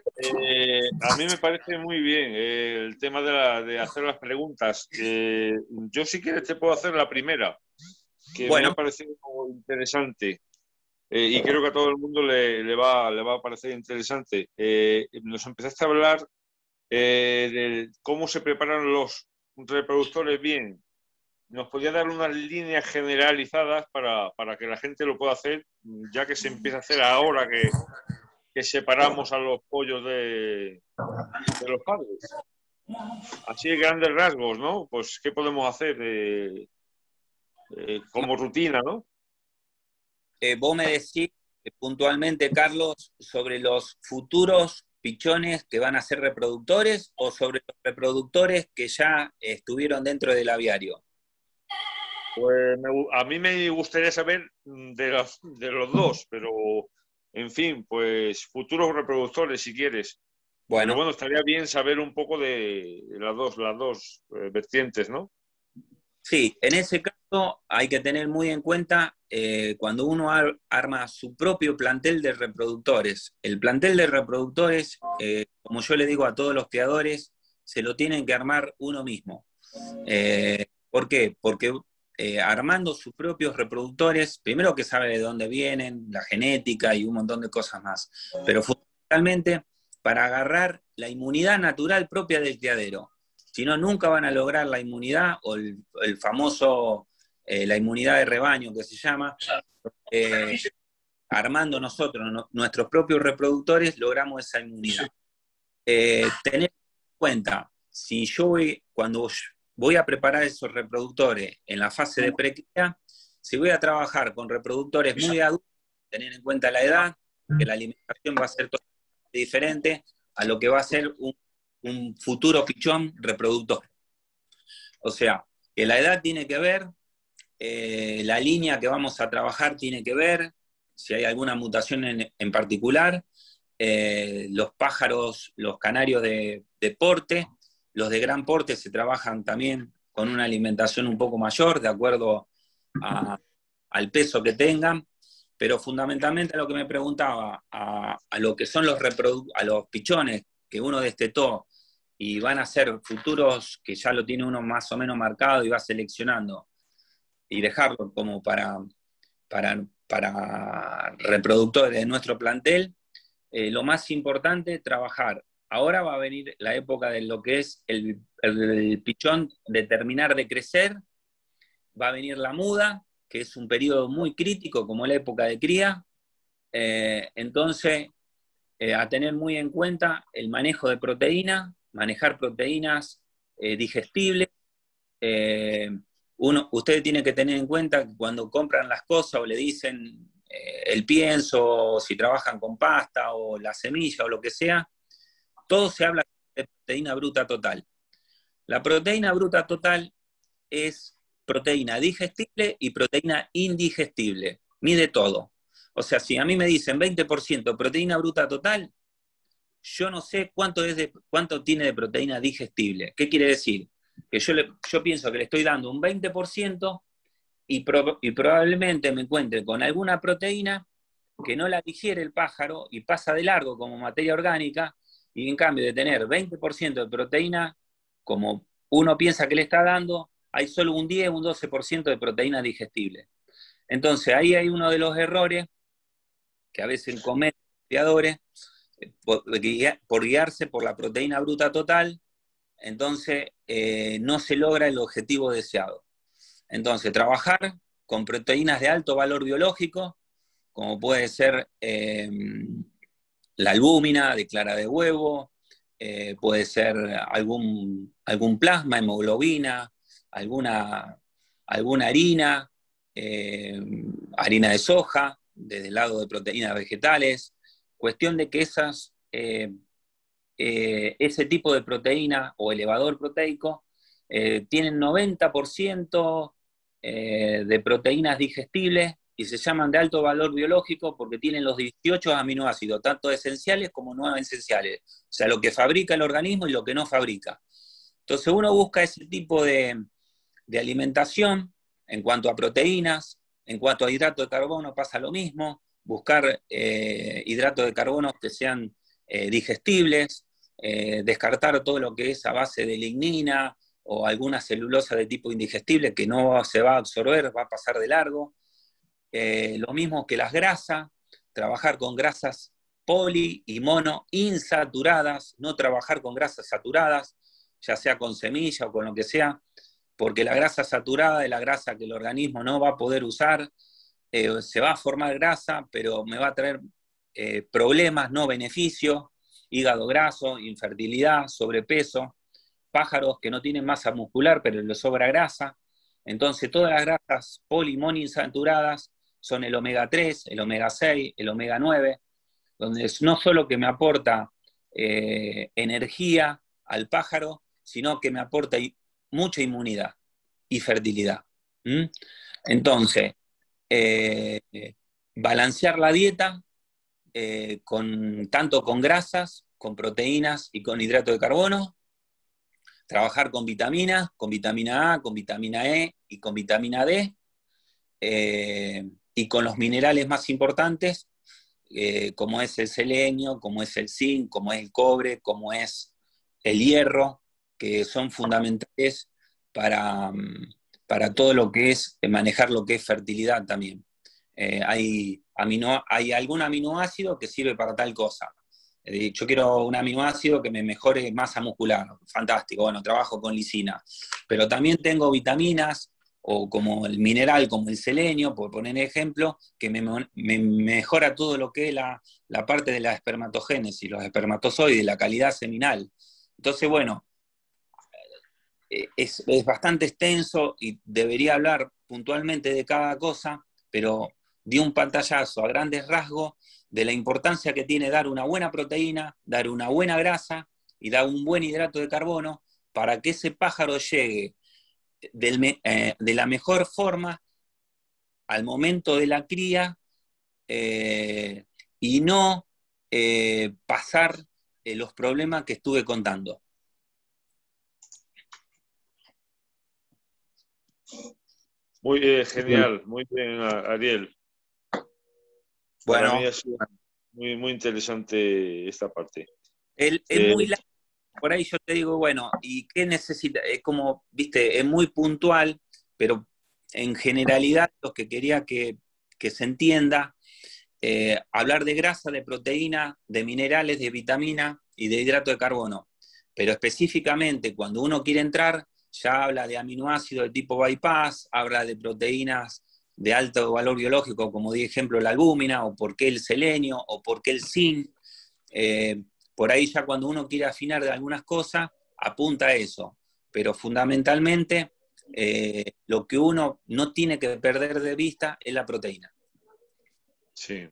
A mí me parece muy bien el tema de hacer las preguntas. Yo si quieres te puedo hacer la primera, que me ha parecido interesante. Y creo que a todo el mundo le va a parecer interesante. Nos empezaste a hablar de cómo se preparan los reproductores bien. ¿Nos podría dar unas líneas generalizadas para que la gente lo pueda hacer, ya que se empieza a hacer ahora que separamos a los pollos de los padres? Así de grandes rasgos, ¿no? Pues, ¿qué podemos hacer como rutina, ¿no? Vos me decís puntualmente, Carlos, sobre los futuros pichones que van a ser reproductores o sobre los reproductores que ya estuvieron dentro del aviario. Pues a mí me gustaría saber de los dos, pero en fin, pues futuros reproductores si quieres. Bueno, pero bueno, estaría bien saber un poco de las dos vertientes, ¿no? Sí, en ese caso hay que tener muy en cuenta cuando uno arma su propio plantel de reproductores. El plantel de reproductores, como yo le digo a todos los criadores, se lo tienen que armar uno mismo. ¿Por qué? Porque armando sus propios reproductores, primero que sabe de dónde vienen, la genética y un montón de cosas más, pero fundamentalmente para agarrar la inmunidad natural propia del criadero. Si no, nunca van a lograr la inmunidad o el famoso, la inmunidad de rebaño que se llama. Armando nosotros nuestros propios reproductores, logramos esa inmunidad. Tener en cuenta, si yo cuando voy a preparar esos reproductores en la fase de precría, si voy a trabajar con reproductores muy adultos, tener en cuenta la edad, que la alimentación va a ser totalmente diferente a lo que va a ser un futuro pichón reproductor. O sea, que la edad tiene que ver, la línea que vamos a trabajar tiene que ver, si hay alguna mutación en particular, los pájaros, los canarios de porte, los de gran porte se trabajan también con una alimentación un poco mayor, de acuerdo al peso que tengan, pero fundamentalmente a lo que me preguntaba, a lo que son a los pichones que uno destetó y van a ser futuros que ya lo tiene uno más o menos marcado y va seleccionando y dejarlo como para reproductores de nuestro plantel, lo más importante es trabajar. Ahora va a venir la época de lo que es el pichón de terminar de crecer, va a venir la muda, que es un periodo muy crítico como la época de cría, entonces a tener muy en cuenta el manejo de proteína, manejar proteínas digestibles. Ustedes tienen que tener en cuenta que cuando compran las cosas o le dicen el pienso, o si trabajan con pasta o la semilla o lo que sea, todo se habla de proteína bruta total. La proteína bruta total es proteína digestible y proteína indigestible. Mide todo. O sea, si a mí me dicen 20% proteína bruta total, yo no sé cuánto tiene de proteína digestible. ¿Qué quiere decir? Que yo pienso que le estoy dando un 20% y probablemente me encuentre con alguna proteína que no la digiere el pájaro y pasa de largo como materia orgánica, y en cambio de tener 20% de proteína, como uno piensa que le está dando, hay solo un 10, un 12% de proteína digestible. Entonces ahí hay uno de los errores que a veces cometen los criadores, por guiarse por la proteína bruta total, entonces no se logra el objetivo deseado. Entonces, trabajar con proteínas de alto valor biológico, como puede ser la albúmina de clara de huevo, puede ser algún plasma, hemoglobina, alguna harina, harina de soja, desde el lado de proteínas vegetales, cuestión de que ese tipo de proteína o elevador proteico tienen 90% de proteínas digestibles y se llaman de alto valor biológico porque tienen los 18 aminoácidos, tanto esenciales como no esenciales, o sea, lo que fabrica el organismo y lo que no fabrica. Entonces uno busca ese tipo de alimentación en cuanto a proteínas, en cuanto a hidrato de carbono pasa lo mismo, buscar hidratos de carbono que sean digestibles, descartar todo lo que es a base de lignina o alguna celulosa de tipo indigestible que no se va a absorber, va a pasar de largo. Lo mismo que las grasas, trabajar con grasas poli y mono insaturadas, no trabajar con grasas saturadas, ya sea con semilla o con lo que sea, porque la grasa saturada es la grasa que el organismo no va a poder usar, se va a formar grasa, pero me va a traer problemas, no beneficios, hígado graso, infertilidad, sobrepeso, pájaros que no tienen masa muscular, pero les sobra grasa. Entonces, todas las grasas poliinsaturadas son el omega 3, el omega 6, el omega 9, donde no solo que me aporta energía al pájaro, sino que me aporta mucha inmunidad y fertilidad. Entonces, balancear la dieta tanto con grasas, con proteínas y con hidrato de carbono, trabajar con vitaminas, con vitamina A, con vitamina E y con vitamina D, y con los minerales más importantes, como es el selenio, como es el zinc, como es el cobre, como es el hierro, que son fundamentales para todo lo que es manejar lo que es fertilidad también. Hay algún aminoácido que sirve para tal cosa. Yo quiero un aminoácido que me mejore masa muscular, fantástico, bueno, trabajo con lisina, pero también tengo vitaminas, o como el mineral, como el selenio, por poner ejemplo, que me mejora todo lo que es la parte de la espermatogénesis, los espermatozoides, la calidad seminal. Entonces, bueno, es bastante extenso y debería hablar puntualmente de cada cosa, pero di un pantallazo a grandes rasgos de la importancia que tiene dar una buena proteína, dar una buena grasa y dar un buen hidrato de carbono para que ese pájaro llegue de la mejor forma al momento de la cría, y no pasar los problemas que estuve contando. Muy genial, muy bien, Ariel. Bueno, para mí es muy, muy interesante esta parte. Es muy largo, por ahí yo te digo, bueno, ¿y qué necesita? Es como, viste, es muy puntual, pero en generalidad lo que quería que se entienda, hablar de grasa, de proteína, de minerales, de vitamina y de hidrato de carbono. Pero específicamente cuando uno quiere entrar, ya habla de aminoácidos de tipo bypass, habla de proteínas de alto valor biológico, como di ejemplo la albúmina, o por qué el selenio, o por qué el zinc. Por ahí ya cuando uno quiere afinar de algunas cosas, apunta a eso. Pero fundamentalmente, lo que uno no tiene que perder de vista es la proteína. Sí.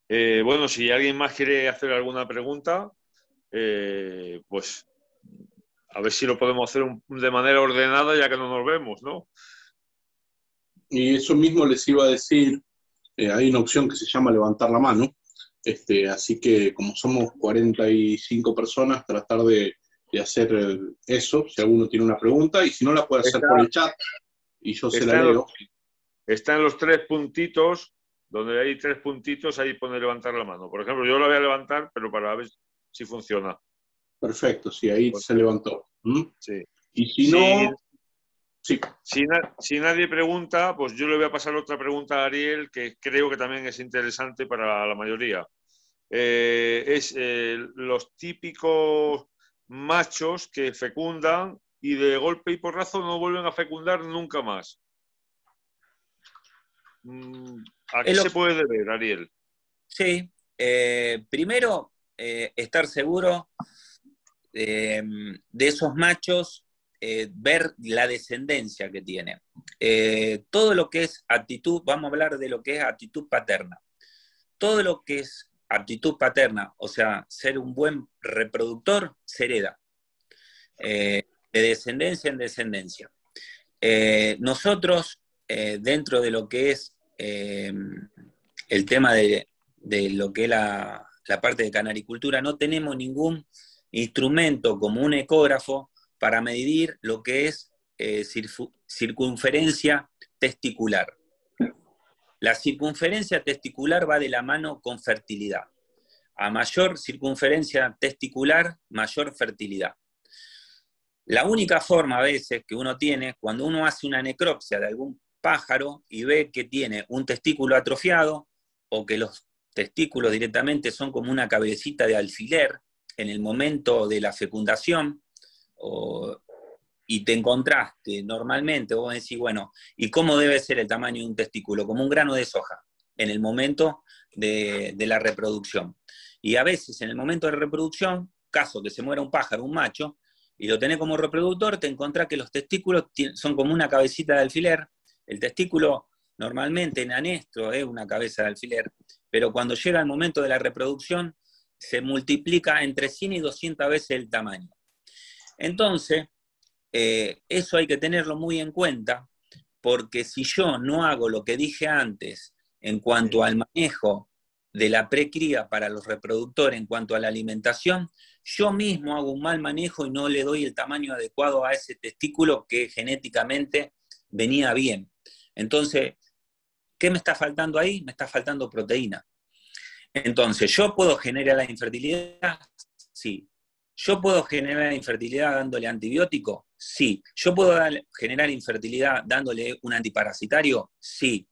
Bueno, si alguien más quiere hacer alguna pregunta, pues a ver si lo podemos hacer de manera ordenada, ya que no nos vemos, ¿no? Y eso mismo les iba a decir, hay una opción que se llama levantar la mano, así que como somos 45 personas, tratar de hacer eso, si alguno tiene una pregunta, y si no la puede hacer por el chat, y yo se la leo. Está en los 3 puntitos, donde hay 3 puntitos, ahí pone levantar la mano. Por ejemplo, yo la voy a levantar, pero para ver si funciona. Perfecto, sí, ahí se levantó. Sí. Y si no... Sí. Si nadie pregunta, pues yo le voy a pasar otra pregunta a Ariel, que creo que también es interesante para la mayoría. Es los típicos machos que fecundan y de golpe y porrazo no vuelven a fecundar nunca más. ¿A qué se puede deber, Ariel? Sí, primero, estar seguro de esos machos, ver la descendencia que tiene. Todo lo que es aptitud, vamos a hablar de lo que es aptitud paterna. Todo lo que es aptitud paterna, o sea, ser un buen reproductor, se hereda. De descendencia en descendencia. Nosotros, dentro de lo que es el tema de lo que es la parte de canaricultura, no tenemos ningún instrumento como un ecógrafo para medir lo que es circunferencia testicular. La circunferencia testicular va de la mano con fertilidad. A mayor circunferencia testicular, mayor fertilidad. La única forma a veces que uno tiene, cuando uno hace una necropsia de algún pájaro y ve que tiene un testículo atrofiado o que los testículos directamente son como una cabecita de alfiler en el momento de la fecundación, y te encontrás que normalmente vos decís, bueno, ¿y cómo debe ser el tamaño de un testículo? Como un grano de soja en el momento de la reproducción. Y a veces en el momento de reproducción, caso que se muera un pájaro, un macho, y lo tenés como reproductor, te encontrás que los testículos son como una cabecita de alfiler. El testículo normalmente en anestro es una cabeza de alfiler, pero cuando llega el momento de la reproducción, se multiplica entre 100 y 200 veces el tamaño. Entonces, eso hay que tenerlo muy en cuenta, porque si yo no hago lo que dije antes en cuanto al manejo de la precría para los reproductores, en cuanto a la alimentación, yo mismo hago un mal manejo y no le doy el tamaño adecuado a ese testículo que genéticamente venía bien. Entonces, ¿qué me está faltando ahí? Me está faltando proteína. Entonces, ¿yo puedo generar la infertilidad? Sí. ¿Yo puedo generar la infertilidad dándole antibiótico? Sí. ¿Yo puedo generar infertilidad dándole un antiparasitario? Sí.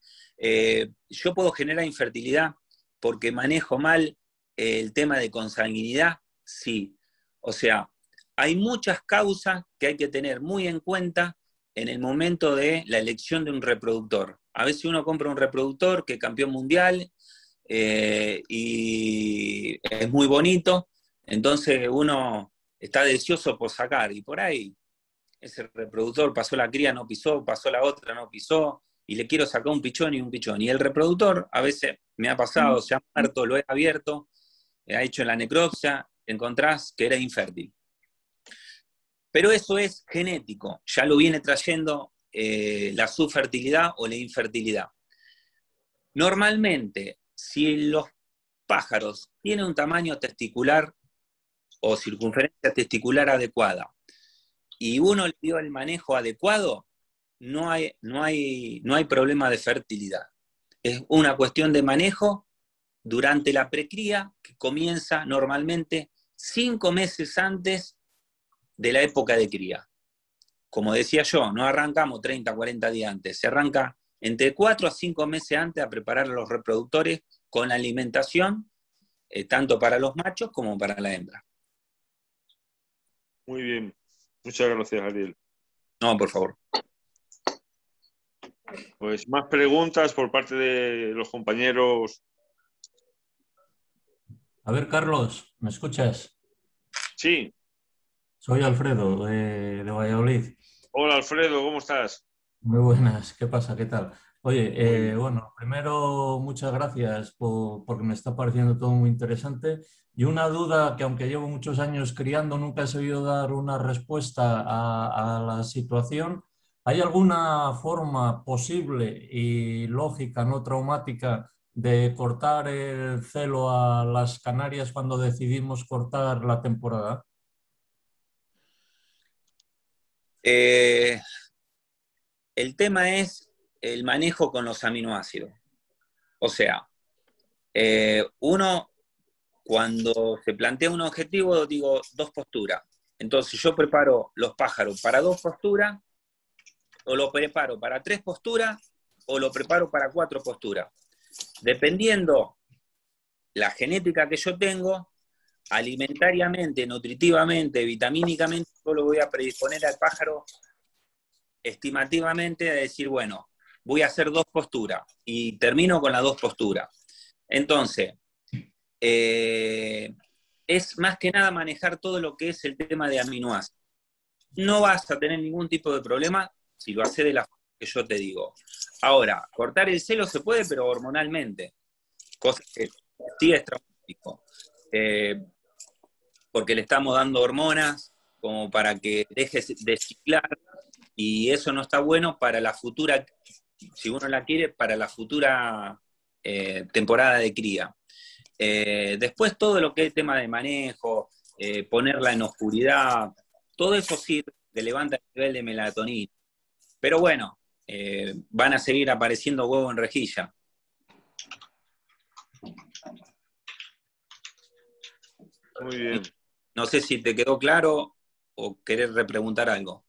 ¿Yo puedo generar infertilidad porque manejo mal el tema de consanguinidad? Sí. O sea, hay muchas causas que hay que tener muy en cuenta en el momento de la elección de un reproductor. A veces uno compra un reproductor que es campeón mundial y es muy bonito, entonces uno está deseoso por sacar, y por ahí ese reproductor pasó la cría, no pisó, pasó la otra, no pisó, y le quiero sacar un pichón y un pichón. Y el reproductor, a veces me ha pasado, se ha muerto, lo he abierto, ha hecho la necropsia, encontrás que era infértil. Pero eso es genético, ya lo viene trayendo la subfertilidad o la infertilidad. Normalmente, si los pájaros tienen un tamaño testicular o circunferencia testicular adecuada y uno le dio el manejo adecuado, no hay problema de fertilidad. Es una cuestión de manejo durante la precría, que comienza normalmente 5 meses antes de la época de cría. Como decía yo, no arrancamos 30, 40 días antes, se arranca entre 4 a 5 meses antes a preparar a los reproductores con la alimentación, tanto para los machos como para la hembra. Muy bien. Muchas gracias, Ariel. No, por favor. Pues más preguntas por parte de los compañeros. A ver, Carlos, ¿me escuchas? Sí. Soy Alfredo, de Valladolid. Hola, Alfredo, ¿cómo estás? Muy buenas, ¿qué pasa? ¿Qué tal? Oye, bueno, primero muchas gracias porque me está pareciendo todo muy interesante. Y una duda que aunque llevo muchos años criando, nunca he sabido dar una respuesta a la situación. ¿Hay alguna forma posible y lógica, no traumática, de cortar el celo a las Canarias cuando decidimos cortar la temporada? El tema es el manejo con los aminoácidos. O sea, uno cuando se plantea un objetivo, digo 2 posturas. Entonces yo preparo los pájaros para 2 posturas, o lo preparo para 3 posturas, o lo preparo para 4 posturas. Dependiendo la genética que yo tengo, alimentariamente, nutritivamente, vitamínicamente, yo lo voy a predisponer al pájaro estimativamente a decir, bueno, voy a hacer 2 posturas y termino con las 2 posturas. Entonces, es más que nada manejar todo lo que es el tema de aminoácidos. No vas a tener ningún tipo de problema si lo haces de la forma que yo te digo. Ahora, cortar el celo se puede, pero hormonalmente, cosa que sí es traumático, porque le estamos dando hormonas como para que deje de ciclar, y eso no está bueno para la futura, si uno la quiere, para la futura temporada de cría. Después todo lo que es tema de manejo, ponerla en oscuridad, todo eso sirve, te levanta el nivel de melatonina. Pero bueno, van a seguir apareciendo huevos en rejilla. Muy bien. No sé si te quedó claro o querés repreguntar algo.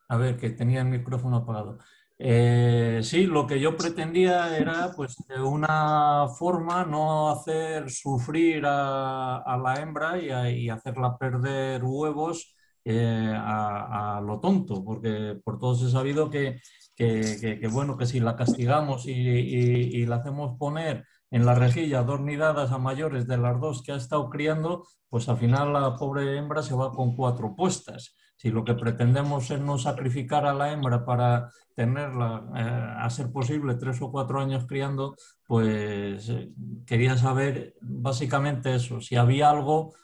A ver, que tenía el micrófono apagado. Sí, lo que yo pretendía era, pues, de una forma no hacer sufrir a la hembra y hacerla perder huevos a lo tonto, porque por todos he sabido bueno, que si la castigamos y la hacemos poner en la rejilla 2 nidadas a mayores de las 2 que ha estado criando, pues al final la pobre hembra se va con 4 puestas. Si lo que pretendemos es no sacrificar a la hembra para tenerla, a ser posible, 3 o 4 años criando, pues quería saber básicamente eso, si había algo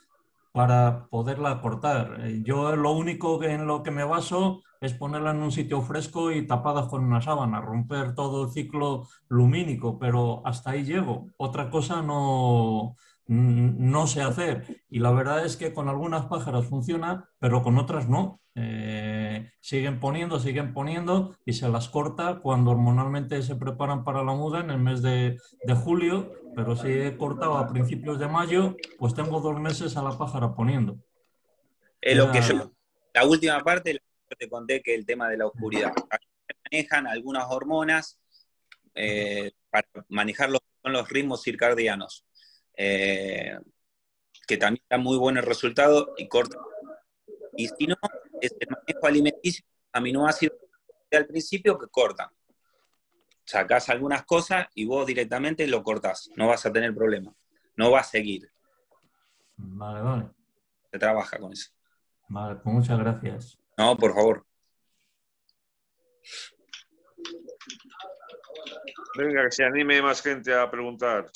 para poderla cortar. Yo lo único en lo que me baso es ponerla en un sitio fresco y tapadas con una sábana, romper todo el ciclo lumínico, pero hasta ahí llego. Otra cosa no sé hacer. Y la verdad es que con algunas pájaras funciona, pero con otras no. Siguen poniendo y se las corta cuando hormonalmente se preparan para la muda en el mes de julio, pero si he cortado a principios de mayo, pues tengo 2 meses a la pájara poniendo. Es lo que yo, la última parte, yo te conté que el tema de la oscuridad. Manejan algunas hormonas para manejar son los ritmos circadianos, que también dan muy buenos resultados y cortan. Y si no, es el manejo alimenticio, aminoácidos al principio que cortan. Sacás algunas cosas y vos directamente lo cortás. No vas a tener problema. No va a seguir. Vale. Se trabaja con eso. Vale, pues muchas gracias. No, por favor. Venga, que se anime más gente a preguntar.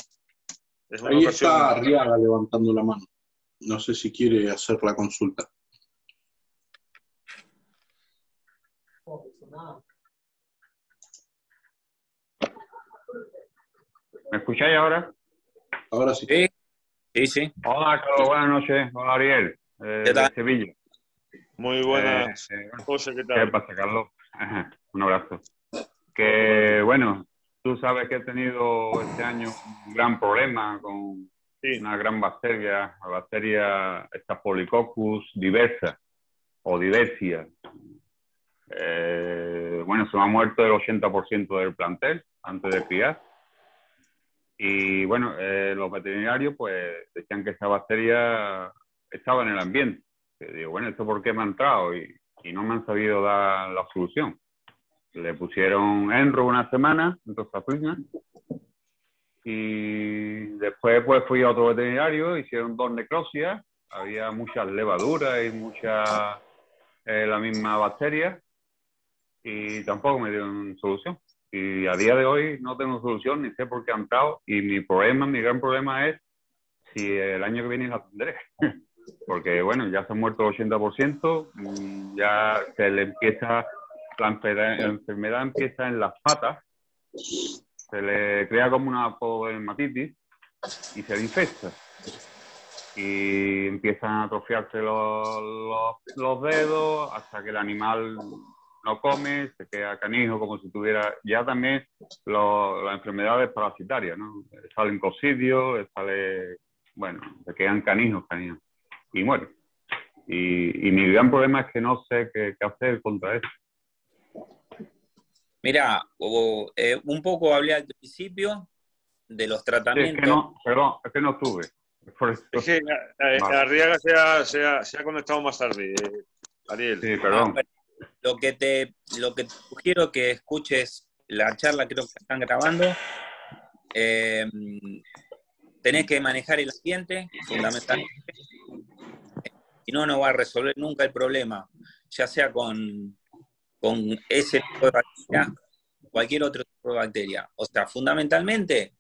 Ahí está Arriaga levantando la mano. No sé si quiere hacer la consulta. ¿Me escucháis ahora? Ahora sí. Sí. Hola, Carlos, buenas noches. Hola, Ariel, de Sevilla. Muy buenas. José, ¿qué tal? ¿Qué pasa, Carlos? Un abrazo. Que, bueno, tú sabes que he tenido este año un gran problema con una gran bacteria, la bacteria Staphylococcus diversa o diversia. Bueno, se me ha muerto el 80% del plantel antes de criar. Y bueno, los veterinarios pues decían que esa bacteria estaba en el ambiente. Y digo, bueno, ¿esto por qué me ha entrado? Y no me han sabido dar la solución. Le pusieron Enro una semana, entoxaflina, y después pues fui a otro veterinario, hicieron 2 necrosias, había muchas levaduras y mucha la misma bacteria, y tampoco me dieron solución. Y a día de hoy no tengo solución, ni sé por qué han entrado, y mi gran problema es si el año que viene la tendré. Porque bueno, ya se ha muerto el 80%, ya se le empieza, la enfermedad empieza en las patas, se le crea como una pododermatitis y se le infecta. Y empiezan a atrofiarse los dedos hasta que el animal no come, se queda canijo como si tuviera... Ya también las enfermedades parasitarias, ¿no? Salen cocidios, bueno, se quedan canijos. Y mueren. Y mi gran problema es que no sé qué hacer contra eso. Mira, un poco hablé al principio de los tratamientos. Es que no estuve. Es que Arriaga se ha conectado más tarde, Ariel. Sí, perdón. Lo que te sugiero que escuches la charla, creo que están grabando. Tenés que manejar el ambiente, fundamentalmente. Si no, no va a resolver nunca el problema, ya sea con ese tipo de bacteria, cualquier otro tipo de bacteria. O sea, fundamentalmente,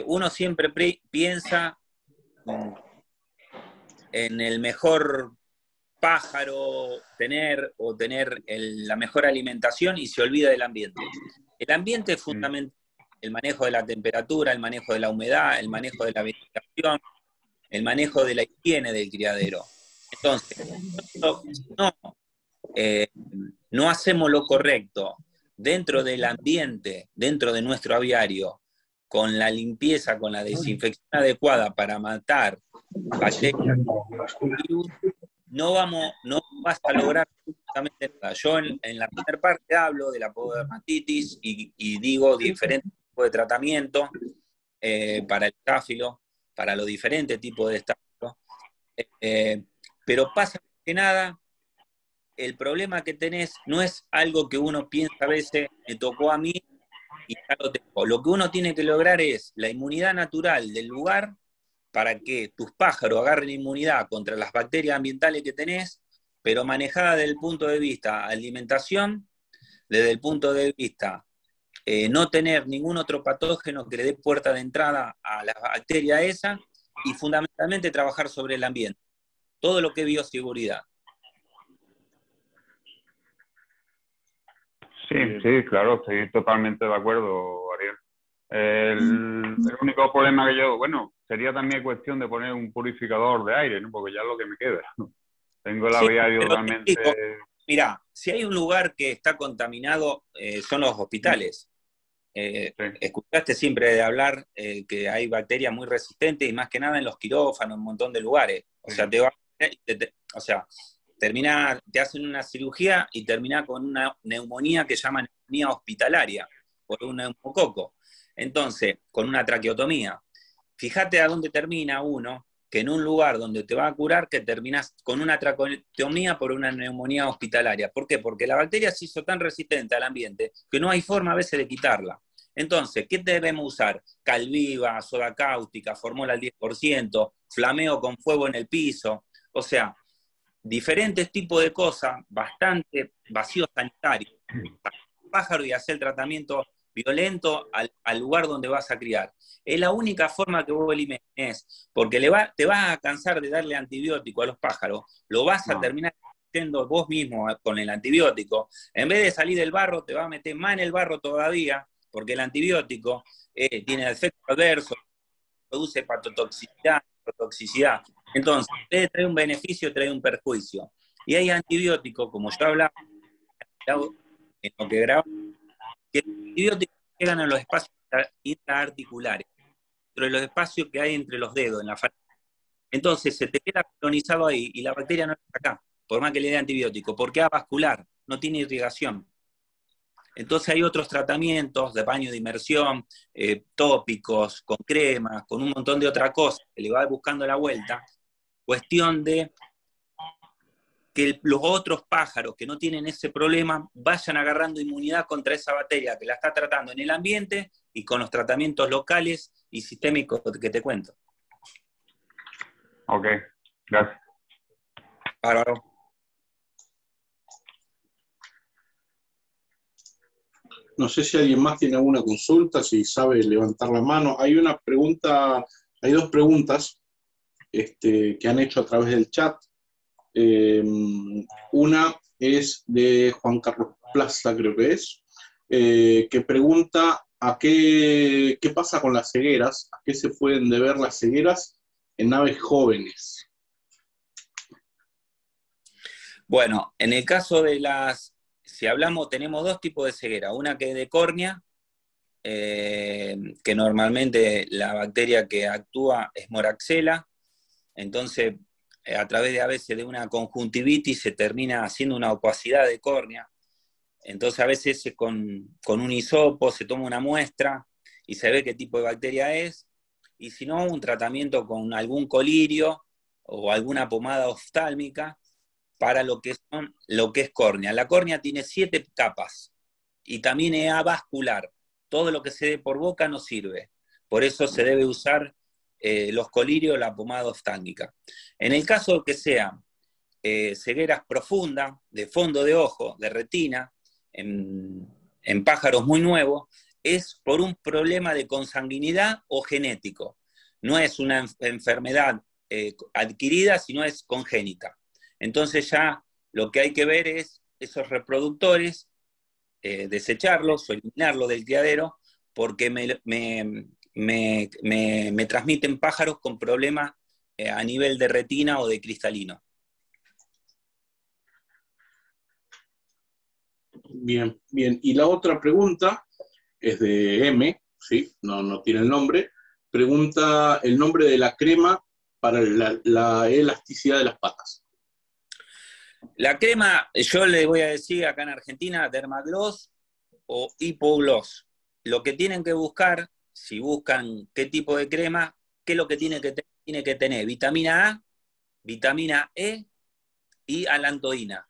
uno siempre piensa en el mejor pájaro tener la mejor alimentación y se olvida del ambiente. El ambiente es fundamental, el manejo de la temperatura, el manejo de la humedad, el manejo de la vegetación, el manejo de la higiene del criadero. Entonces, no hacemos lo correcto dentro del ambiente, dentro de nuestro aviario, con la limpieza, con la desinfección adecuada para matar bacterias, virus, no vas a lograr absolutamente nada. Yo en la primera parte hablo de la pododermatitis y digo diferentes tipos de tratamiento para el estáfilo, para los diferentes tipos de estáfilo. Pero pasa que nada, el problema que tenés no es algo que uno piensa a veces, me tocó a mí y ya lo tengo. Lo que uno tiene que lograr es la inmunidad natural del lugar para que tus pájaros agarren inmunidad contra las bacterias ambientales que tenés, pero manejada desde el punto de vista alimentación, desde el punto de vista no tener ningún otro patógeno que le dé puerta de entrada a la bacteria esa, y fundamentalmente trabajar sobre el ambiente. Todo lo que es bioseguridad. Sí, sí, claro, estoy totalmente de acuerdo, Ariel. El único problema que yo, bueno, sería también cuestión de poner un purificador de aire, ¿no? Porque ya es lo que me queda. Tengo el aviario totalmente... Mira, si hay un lugar que está contaminado, son los hospitales. Sí. Escuchaste siempre de hablar que hay bacterias muy resistentes, y más que nada en los quirófanos, en un montón de lugares. O sea, te hacen una cirugía y termina con una neumonía que llaman neumonía hospitalaria, por un neumococo. Entonces, con una traqueotomía. Fíjate a dónde termina uno, que en un lugar donde te va a curar, que terminas con una traqueotomía por una neumonía hospitalaria. ¿Por qué? Porque la bacteria se hizo tan resistente al ambiente que no hay forma a veces de quitarla. Entonces, ¿qué debemos usar? Cal viva, soda cáustica, formol al 10%, flameo con fuego en el piso. O sea, diferentes tipos de cosas, bastante vacíos sanitarios, para el pájaro, y hacer el tratamiento violento al lugar donde vas a criar. Es la única forma que vos elimines, porque te vas a cansar de darle antibiótico a los pájaros, lo vas a terminar haciendo vos mismo con el antibiótico. En vez de salir del barro, te va a meter más en el barro todavía, porque el antibiótico tiene efectos adversos, produce hepatotoxicidad. Entonces, en vez de traer un beneficio, trae un perjuicio. Y hay antibióticos, como yo hablaba en lo que grabo, que los antibióticos llegan a los espacios intraarticulares, entre los espacios que hay entre los dedos, en la faringe. Entonces, se te queda colonizado ahí y la bacteria no está acá, por más que le dé antibiótico, porque es vascular, no tiene irrigación. Entonces hay otros tratamientos de baño de inmersión, tópicos, con cremas, con un montón de otras cosas que le va buscando la vuelta. Cuestión de que los otros pájaros que no tienen ese problema vayan agarrando inmunidad contra esa bacteria que la está tratando en el ambiente y con los tratamientos locales y sistémicos que te cuento. Ok, gracias. Bárbaro. No sé si alguien más tiene alguna consulta, si sabe levantar la mano. Hay una pregunta, hay dos preguntas que han hecho a través del chat. Una es de Juan Carlos Plaza, creo que es, que pregunta qué pasa con las cegueras, a qué se pueden deber las cegueras en aves jóvenes. Bueno, en el caso de si hablamos, tenemos dos tipos de ceguera. Una que es de córnea, que normalmente la bacteria que actúa es Moraxella. Entonces, a través de a veces de una conjuntivitis se termina haciendo una opacidad de córnea. Entonces, a veces con un hisopo se toma una muestra y se ve qué tipo de bacteria es. Y si no, un tratamiento con algún colirio o alguna pomada oftálmica para lo que es córnea. La córnea tiene 7 capas y también es avascular. Todo lo que se dé por boca no sirve. Por eso se debe usar los colirios, la pomada oftálmica. En el caso que sean cegueras profundas, de fondo de ojo, de retina, en pájaros muy nuevos, es por un problema de consanguinidad o genético. No es una enfermedad adquirida, sino es congénita. Entonces ya lo que hay que ver es esos reproductores, desecharlos o eliminarlos del criadero, porque me transmiten pájaros con problemas a nivel de retina o de cristalino. Bien, bien. Y la otra pregunta es de M, ¿sí? No tiene el nombre. Pregunta el nombre de la crema para la elasticidad de las patas. La crema, yo le voy a decir acá en Argentina, Dermagloss o Hipogloss. Lo que tienen que buscar, si buscan qué tipo de crema, qué es lo que tiene que tener vitamina A, vitamina E y alantoína.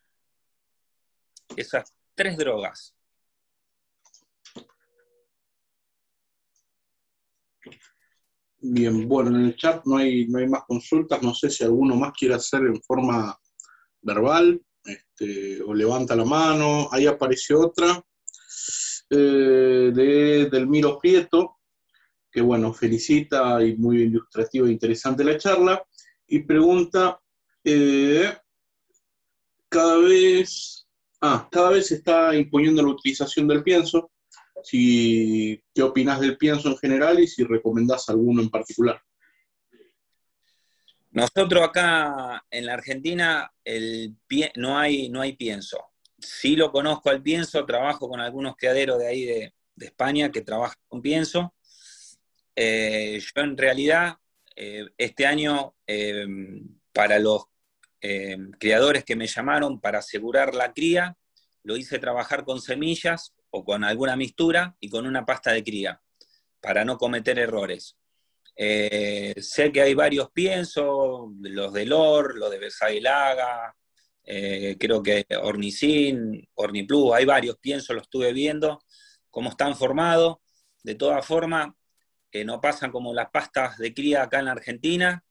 Esas 3 drogas. Bien, bueno, en el chat no hay más consultas. No sé si alguno más quiere hacer en forma verbal, o levanta la mano. Ahí apareció otra de Delmiro Prieto, que bueno, felicita y muy ilustrativa e interesante la charla, y pregunta, cada vez se está imponiendo la utilización del pienso. ¿Qué opinás del pienso en general y si recomendás alguno en particular? Nosotros acá en la Argentina no hay pienso. Sí lo conozco al pienso, trabajo con algunos criaderos de ahí de España que trabajan con pienso. Yo en realidad, este año, para los criadores que me llamaron para asegurar la cría, lo hice trabajar con semillas o con alguna mixtura y con una pasta de cría, para no cometer errores. Sé que hay varios piensos, los de LOR, los de Bersailaga, creo que Ornicin, Orniplus, hay varios piensos, los estuve viendo, cómo están formados. De todas formas, no pasan como las pastas de cría acá en la Argentina,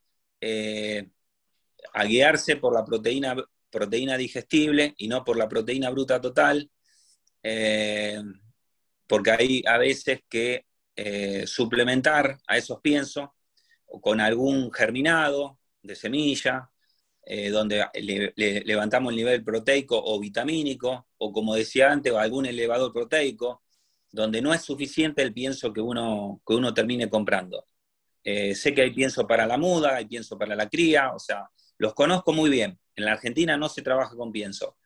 a guiarse por la proteína digestible y no por la proteína bruta total, porque hay a veces que suplementar a esos piensos con algún germinado de semilla, donde levantamos el nivel proteico o vitamínico, o como decía antes, algún elevador proteico, donde no es suficiente el pienso que uno termine comprando. Sé que hay pienso para la muda, hay pienso para la cría, o sea, los conozco muy bien. En la Argentina no se trabaja con pienso,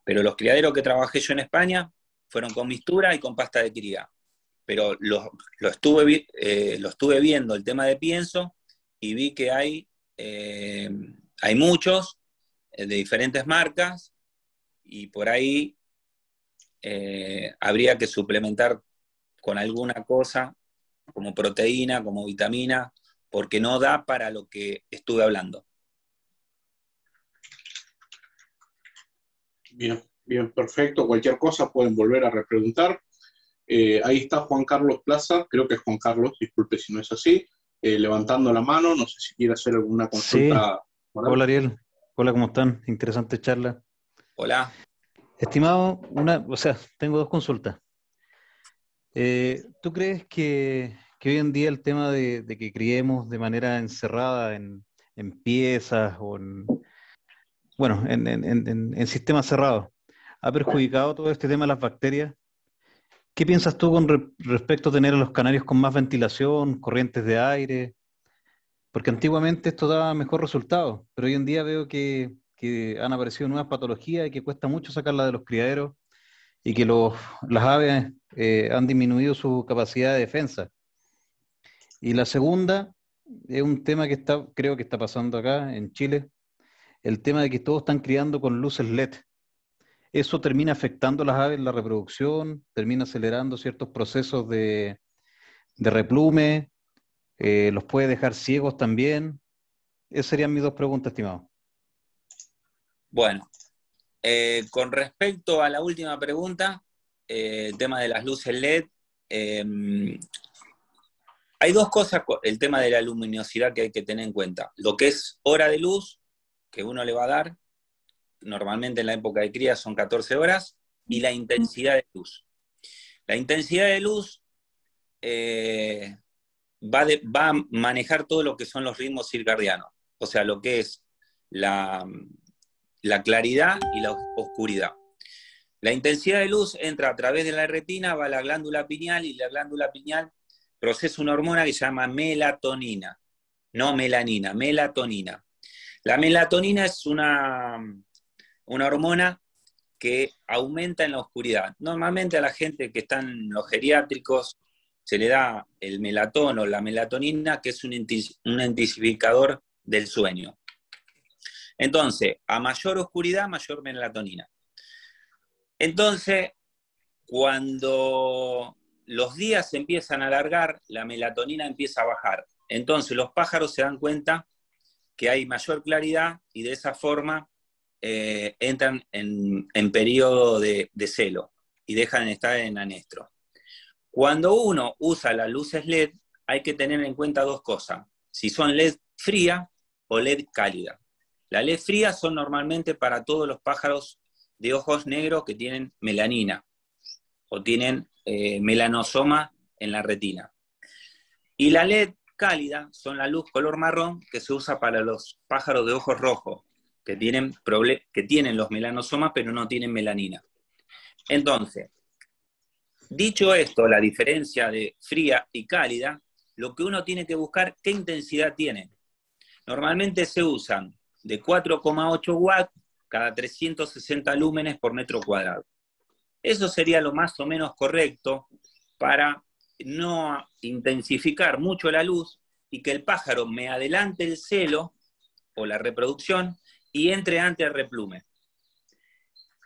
pero los criaderos que trabajé yo en España fueron con mixtura y con pasta de cría. Pero lo estuve viendo el tema de pienso y vi que hay muchos de diferentes marcas y por ahí habría que suplementar con alguna cosa como proteína, como vitamina, porque no da para lo que estuve hablando. Bien, bien, perfecto. Cualquier cosa pueden volver a repreguntar. Ahí está Juan Carlos Plaza, creo que es Juan Carlos, disculpe si no es así, levantando la mano, no sé si quiere hacer alguna consulta. Sí. Hola Ariel, hola, ¿cómo están? Interesante charla. Hola. Estimado, tengo 2 consultas. ¿Tú crees que hoy en día el tema de que criemos de manera encerrada en piezas o en sistemas cerrados ha perjudicado todo este tema de las bacterias? ¿Qué piensas tú con respecto a tener a los canarios con más ventilación, corrientes de aire? Porque antiguamente esto daba mejor resultado, pero hoy en día veo que han aparecido nuevas patologías y que cuesta mucho sacarlas de los criaderos y que las aves han disminuido su capacidad de defensa. Y la segunda es un tema que creo que está pasando acá en Chile, el tema de que todos están criando con luces LED. Eso termina afectando a las aves en la reproducción, termina acelerando ciertos procesos de replume, los puede dejar ciegos también. Esas serían mis 2 preguntas, estimado. Bueno, con respecto a la última pregunta, el tema de las luces LED, hay 2 cosas, el tema de la luminosidad que hay que tener en cuenta. Lo que es hora de luz, que uno le va a dar, normalmente en la época de cría son 14 horas, y la intensidad de luz. La intensidad de luz va a manejar todo lo que son los ritmos circadianos, o sea, lo que es la claridad y la oscuridad. La intensidad de luz entra a través de la retina, va a la glándula pineal, y la glándula pineal procesa una hormona que se llama melatonina, no melanina, melatonina. La melatonina es una hormona que aumenta en la oscuridad. Normalmente a la gente que está en los geriátricos se le da el melatón o la melatonina, que es un intensificador del sueño. Entonces, a mayor oscuridad, mayor melatonina. Entonces, cuando los días se empiezan a alargar, la melatonina empieza a bajar. Entonces, los pájaros se dan cuenta que hay mayor claridad y de esa forma entran en periodo de celo y dejan de estar en anestro. Cuando uno usa las luces LED, hay que tener en cuenta dos cosas: si son LED fría o LED cálida. Las LED frías son normalmente para todos los pájaros de ojos negros que tienen melanina o tienen melanosoma en la retina. Y la LED cálida son la luz color marrón que se usa para los pájaros de ojos rojos, que tienen los melanosomas pero no tienen melanina. Entonces, dicho esto, la diferencia de fría y cálida, lo que uno tiene que buscar, ¿qué intensidad tiene? Normalmente se usan de 4,8 watts cada 360 lúmenes por metro cuadrado. Eso sería lo más o menos correcto para no intensificar mucho la luz y que el pájaro me adelante el celo o la reproducción y entre antes al replume.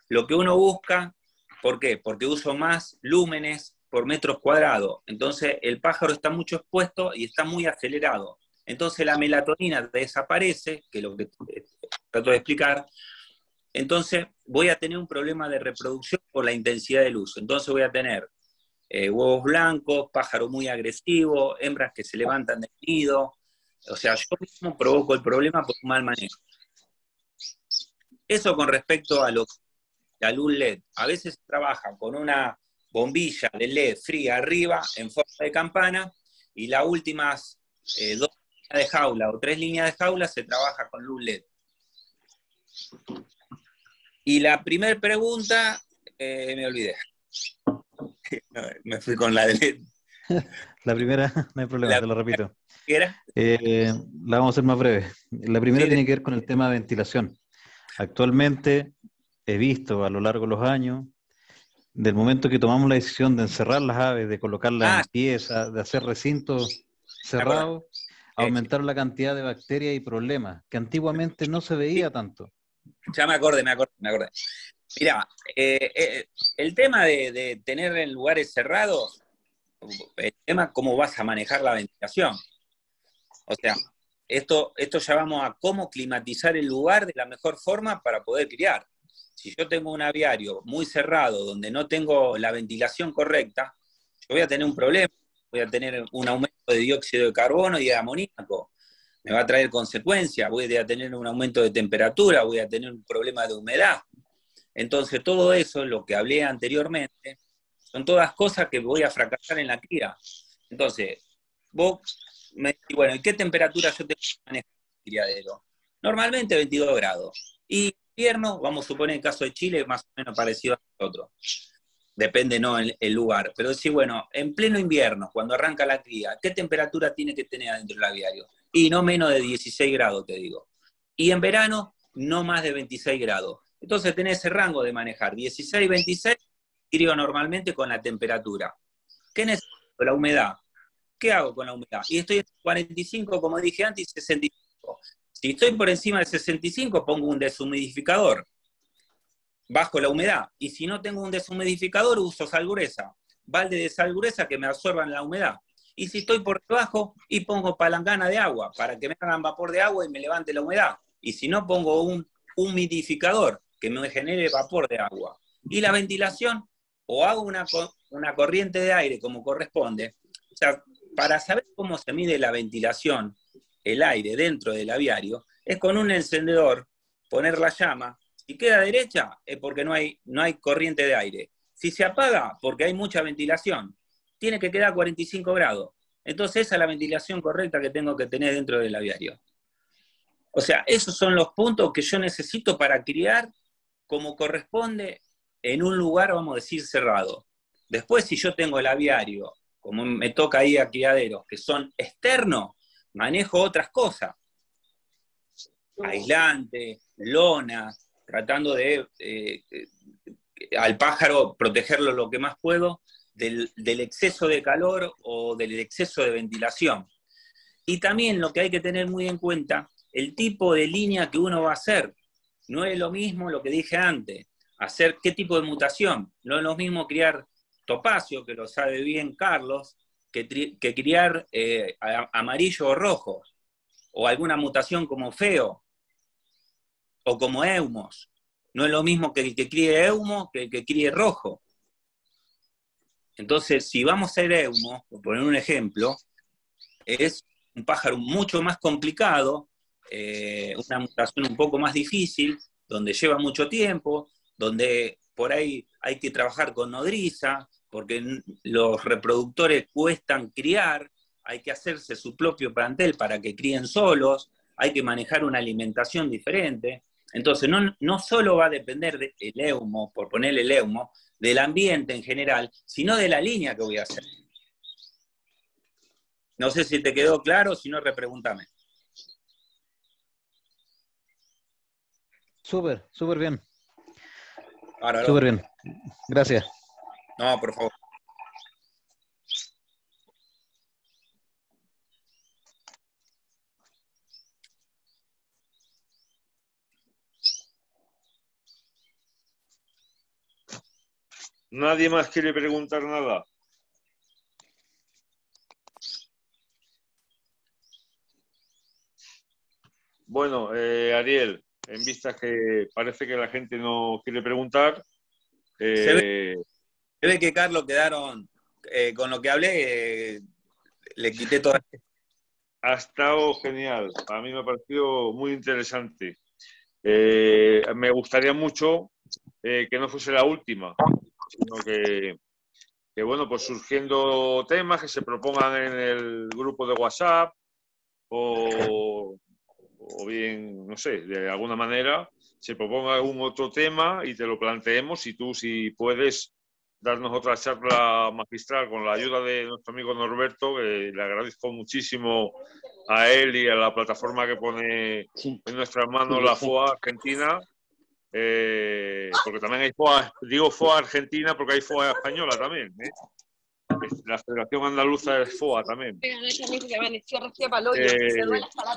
Lo que uno busca, ¿por qué? Porque uso más lúmenes por metros cuadrados. Entonces el pájaro está mucho expuesto y está muy acelerado. Entonces la melatonina desaparece, que es lo que trato de explicar. Entonces voy a tener un problema de reproducción por la intensidad de luz. Entonces voy a tener huevos blancos, pájaro muy agresivo, hembras que se levantan del nido. O sea, yo mismo provoco el problema por un mal manejo. Eso con respecto a la luz LED. A veces se trabaja con una bombilla de LED fría arriba en forma de campana y las últimas 2 líneas de jaula o 3 líneas de jaula se trabaja con luz LED. Y la primera pregunta, me olvidé. Me fui con la de LED. La primera, no hay problema, te lo repito. ¿Qué era? La vamos a hacer más breve. La primera tiene que ver con el tema de ventilación. Actualmente he visto a lo largo de los años, del momento que tomamos la decisión de encerrar las aves, de colocarlas en piezas, de hacer recintos cerrados, aumentaron la cantidad de bacterias y problemas que antiguamente no se veía tanto. Ya me acordé. Mirá, el tema de tener en lugares cerrados, el tema cómo vas a manejar la ventilación. O sea, esto ya vamos a cómo climatizar el lugar de la mejor forma para poder criar. Si yo tengo un aviario muy cerrado, donde no tengo la ventilación correcta, yo voy a tener un problema, voy a tener un aumento de dióxido de carbono y de amoníaco. Me va a traer consecuencias, voy a tener un aumento de temperatura, voy a tener un problema de humedad. Entonces, todo eso, lo que hablé anteriormente, son todas cosas que voy a fracasar en la cría. Entonces, vos me decís, bueno, ¿y qué temperatura yo tengo que manejar el criadero? Normalmente 22 grados. Y invierno, vamos a suponer el caso de Chile, más o menos parecido a nosotros. Depende, ¿no?, el lugar. Pero sí, bueno, en pleno invierno, cuando arranca la cría, ¿qué temperatura tiene que tener adentro del aviario? Y no menos de 16 grados, te digo. Y en verano, no más de 26 grados. Entonces tenés ese rango de manejar, 16, 26, crío normalmente con la temperatura. ¿Qué necesito? La humedad. ¿Qué hago con la humedad? Y estoy en 45, como dije antes, y 65. Si estoy por encima de 65, pongo un deshumidificador. Bajo la humedad. Y si no tengo un deshumidificador, uso sal gruesa. Balde de sal gruesa que me absorban la humedad. Y si estoy por debajo, y pongo palangana de agua, para que me hagan vapor de agua y me levante la humedad. Y si no, pongo un humidificador, que me genere vapor de agua. Y la ventilación, o hago una corriente de aire como corresponde. O sea, para saber cómo se mide la ventilación, el aire dentro del aviario, es con un encendedor, poner la llama. Si queda derecha, es porque no hay corriente de aire. Si se apaga, porque hay mucha ventilación, tiene que quedar a 45 grados. Entonces esa es la ventilación correcta que tengo que tener dentro del aviario. O sea, esos son los puntos que yo necesito para criar como corresponde en un lugar, vamos a decir, cerrado. Después, si yo tengo el aviario, como me toca ir a criaderos que son externos, manejo otras cosas. Aislante, lona, tratando de al pájaro protegerlo lo que más puedo del exceso de calor o del exceso de ventilación. Y también lo que hay que tener muy en cuenta el tipo de línea que uno va a hacer. No es lo mismo lo que dije antes, hacer qué tipo de mutación. No es lo mismo criar topacio, que lo sabe bien Carlos, que criar amarillo o rojo, o alguna mutación como feo, o como eumos. No es lo mismo que el que críe eumo que el que críe rojo. Entonces, si vamos a hacer eumo, por poner un ejemplo, es un pájaro mucho más complicado, una mutación un poco más difícil, donde lleva mucho tiempo, donde por ahí hay que trabajar con nodriza, porque los reproductores cuestan criar, hay que hacerse su propio plantel para que críen solos, hay que manejar una alimentación diferente. Entonces, no solo va a depender del eumo, por ponerle el eumo, del ambiente en general, sino de la línea que voy a hacer. No sé si te quedó claro, si no, repregúntame. Súper, súper bien. Ahora, súper bien. Gracias. No, por favor. ¿Nadie más quiere preguntar nada? Bueno, Ariel, en vista que parece que la gente no quiere preguntar... Se ve que Carlos quedaron, con lo que hablé, le quité toda... Ha estado genial, a mí me ha parecido muy interesante. Me gustaría mucho que no fuese la última, sino que bueno, pues surgiendo temas que se propongan en el grupo de WhatsApp o bien, no sé, de alguna manera se proponga algún otro tema y te lo planteemos y tú, si puedes, darnos otra charla magistral con la ayuda de nuestro amigo Norberto, que le agradezco muchísimo a él y a la plataforma que pone en nuestras manos la FOA Argentina, porque también hay FOA, digo FOA Argentina porque hay FOA española también, la Federación Andaluza es FOA también.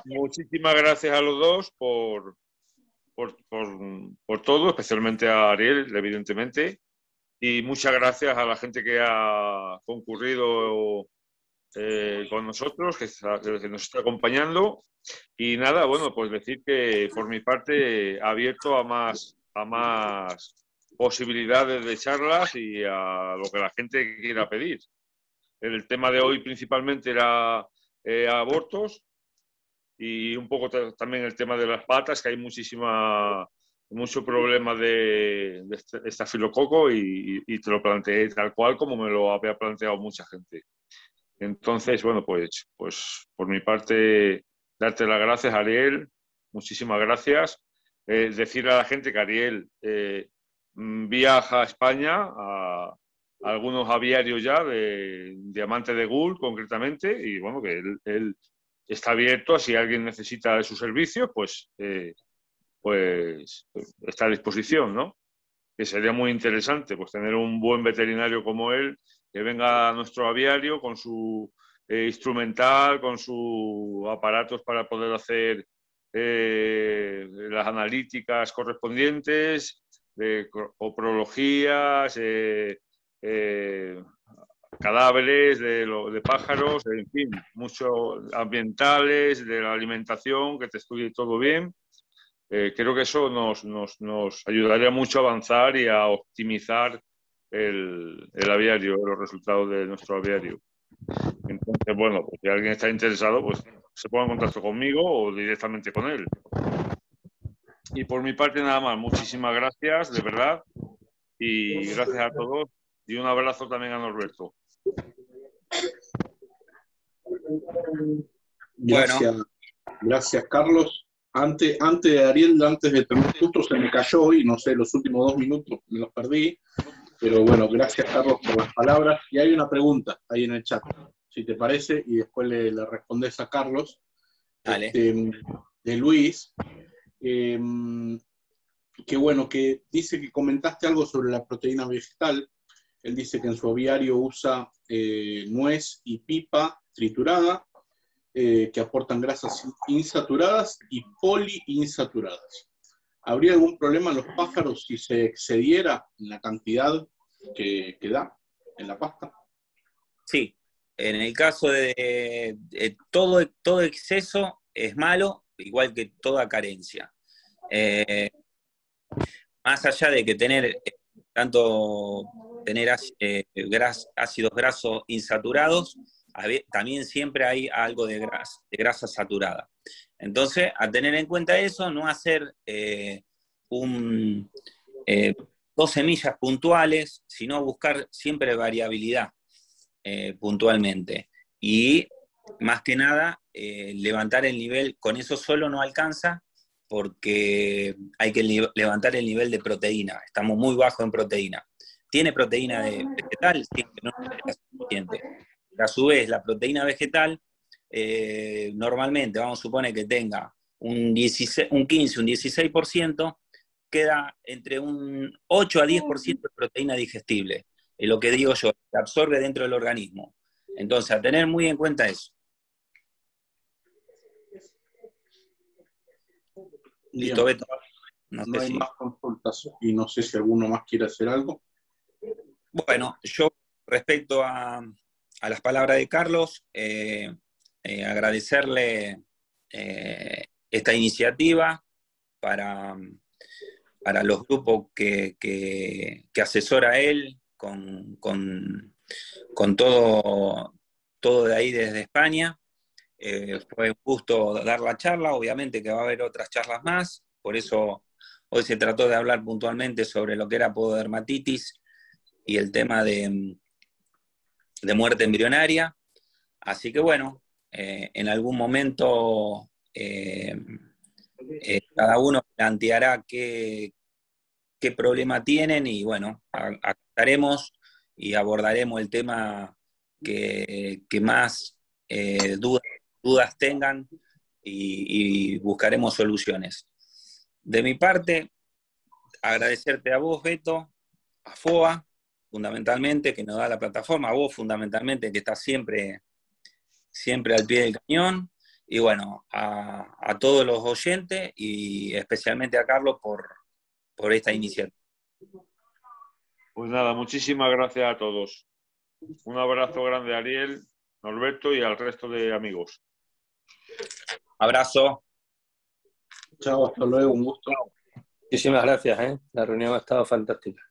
Muchísimas gracias a los dos por todo, especialmente a Ariel, evidentemente, y muchas gracias a la gente que ha concurrido con nosotros, que nos está acompañando. Y nada, bueno, pues decir que por mi parte abierto a más posibilidades de charlas y a lo que la gente quiera pedir. El tema de hoy principalmente era abortos y un poco también el tema de las patas, que hay mucho problema de estafilococo y te lo planteé tal cual como me lo había planteado mucha gente. Entonces, bueno, pues por mi parte, darte las gracias, Ariel, muchísimas gracias. Decirle a la gente que Ariel viaja a España a algunos aviarios ya de Diamante de Gul, concretamente, y bueno, que él está abierto a si alguien necesita de sus servicios, pues está a disposición, ¿no? Que sería muy interesante pues tener un buen veterinario como él que venga a nuestro aviario con su instrumental, con sus aparatos para poder hacer las analíticas correspondientes, coprologías, cadáveres de pájaros, en fin, muchos ambientales, de la alimentación, que te estudie todo bien. Creo que eso nos ayudaría mucho a avanzar y a optimizar el aviario, los resultados de nuestro aviario. Entonces, bueno, pues si alguien está interesado, pues se ponga en contacto conmigo o directamente con él. Y por mi parte nada más, muchísimas gracias, de verdad, y gracias a todos, y un abrazo también a Norberto. Gracias Carlos. Antes de Ariel, antes de terminar, justo se me cayó y no sé, los últimos 2 minutos me los perdí, pero bueno, gracias Carlos por las palabras. Y hay una pregunta ahí en el chat, si te parece, y después le respondes a Carlos, de Luis, que bueno, que dice que comentaste algo sobre la proteína vegetal. Él dice que en su aviario usa nuez y pipa triturada, que aportan grasas insaturadas y poliinsaturadas. ¿Habría algún problema en los pájaros si se excediera en la cantidad que da en la pasta? Sí, en el caso de todo exceso es malo, igual que toda carencia. Más allá de que tener ácidos grasos insaturados, también siempre hay algo de grasa saturada. Entonces, a tener en cuenta eso, no hacer dos semillas puntuales, sino buscar siempre variabilidad puntualmente. Y más que nada, levantar el nivel, con eso solo no alcanza, porque hay que levantar el nivel de proteína. Estamos muy bajos en proteína. Tiene proteína vegetal, siempre no es suficiente. A su vez, la proteína vegetal, normalmente, vamos a suponer que tenga un 15, un 16%, queda entre un 8 a 10% de proteína digestible. Es lo que digo yo, se absorbe dentro del organismo. Entonces, a tener muy en cuenta eso. Listo, Beto. No hay más consultas y no sé si alguno más quiere hacer algo. Bueno, yo respecto a las palabras de Carlos, agradecerle esta iniciativa para los grupos que asesora él con todo de ahí desde España. Fue un gusto dar la charla, obviamente que va a haber otras charlas más, por eso hoy se trató de hablar puntualmente sobre lo que era pododermatitis y el tema de muerte embrionaria. Así que bueno, en algún momento cada uno planteará qué problema tienen y bueno, aclararemos y abordaremos el tema que más dudas tengan y buscaremos soluciones. De mi parte, agradecerte a vos, Beto, a FOA, fundamentalmente, que nos da la plataforma, a vos, fundamentalmente, que estás siempre al pie del cañón, y bueno, a todos los oyentes y especialmente a Carlos por esta iniciativa. Pues nada, muchísimas gracias a todos. Un abrazo grande a Ariel, Norberto y al resto de amigos. Abrazo. Chao, hasta luego, un gusto. Muchísimas gracias, la reunión ha estado fantástica.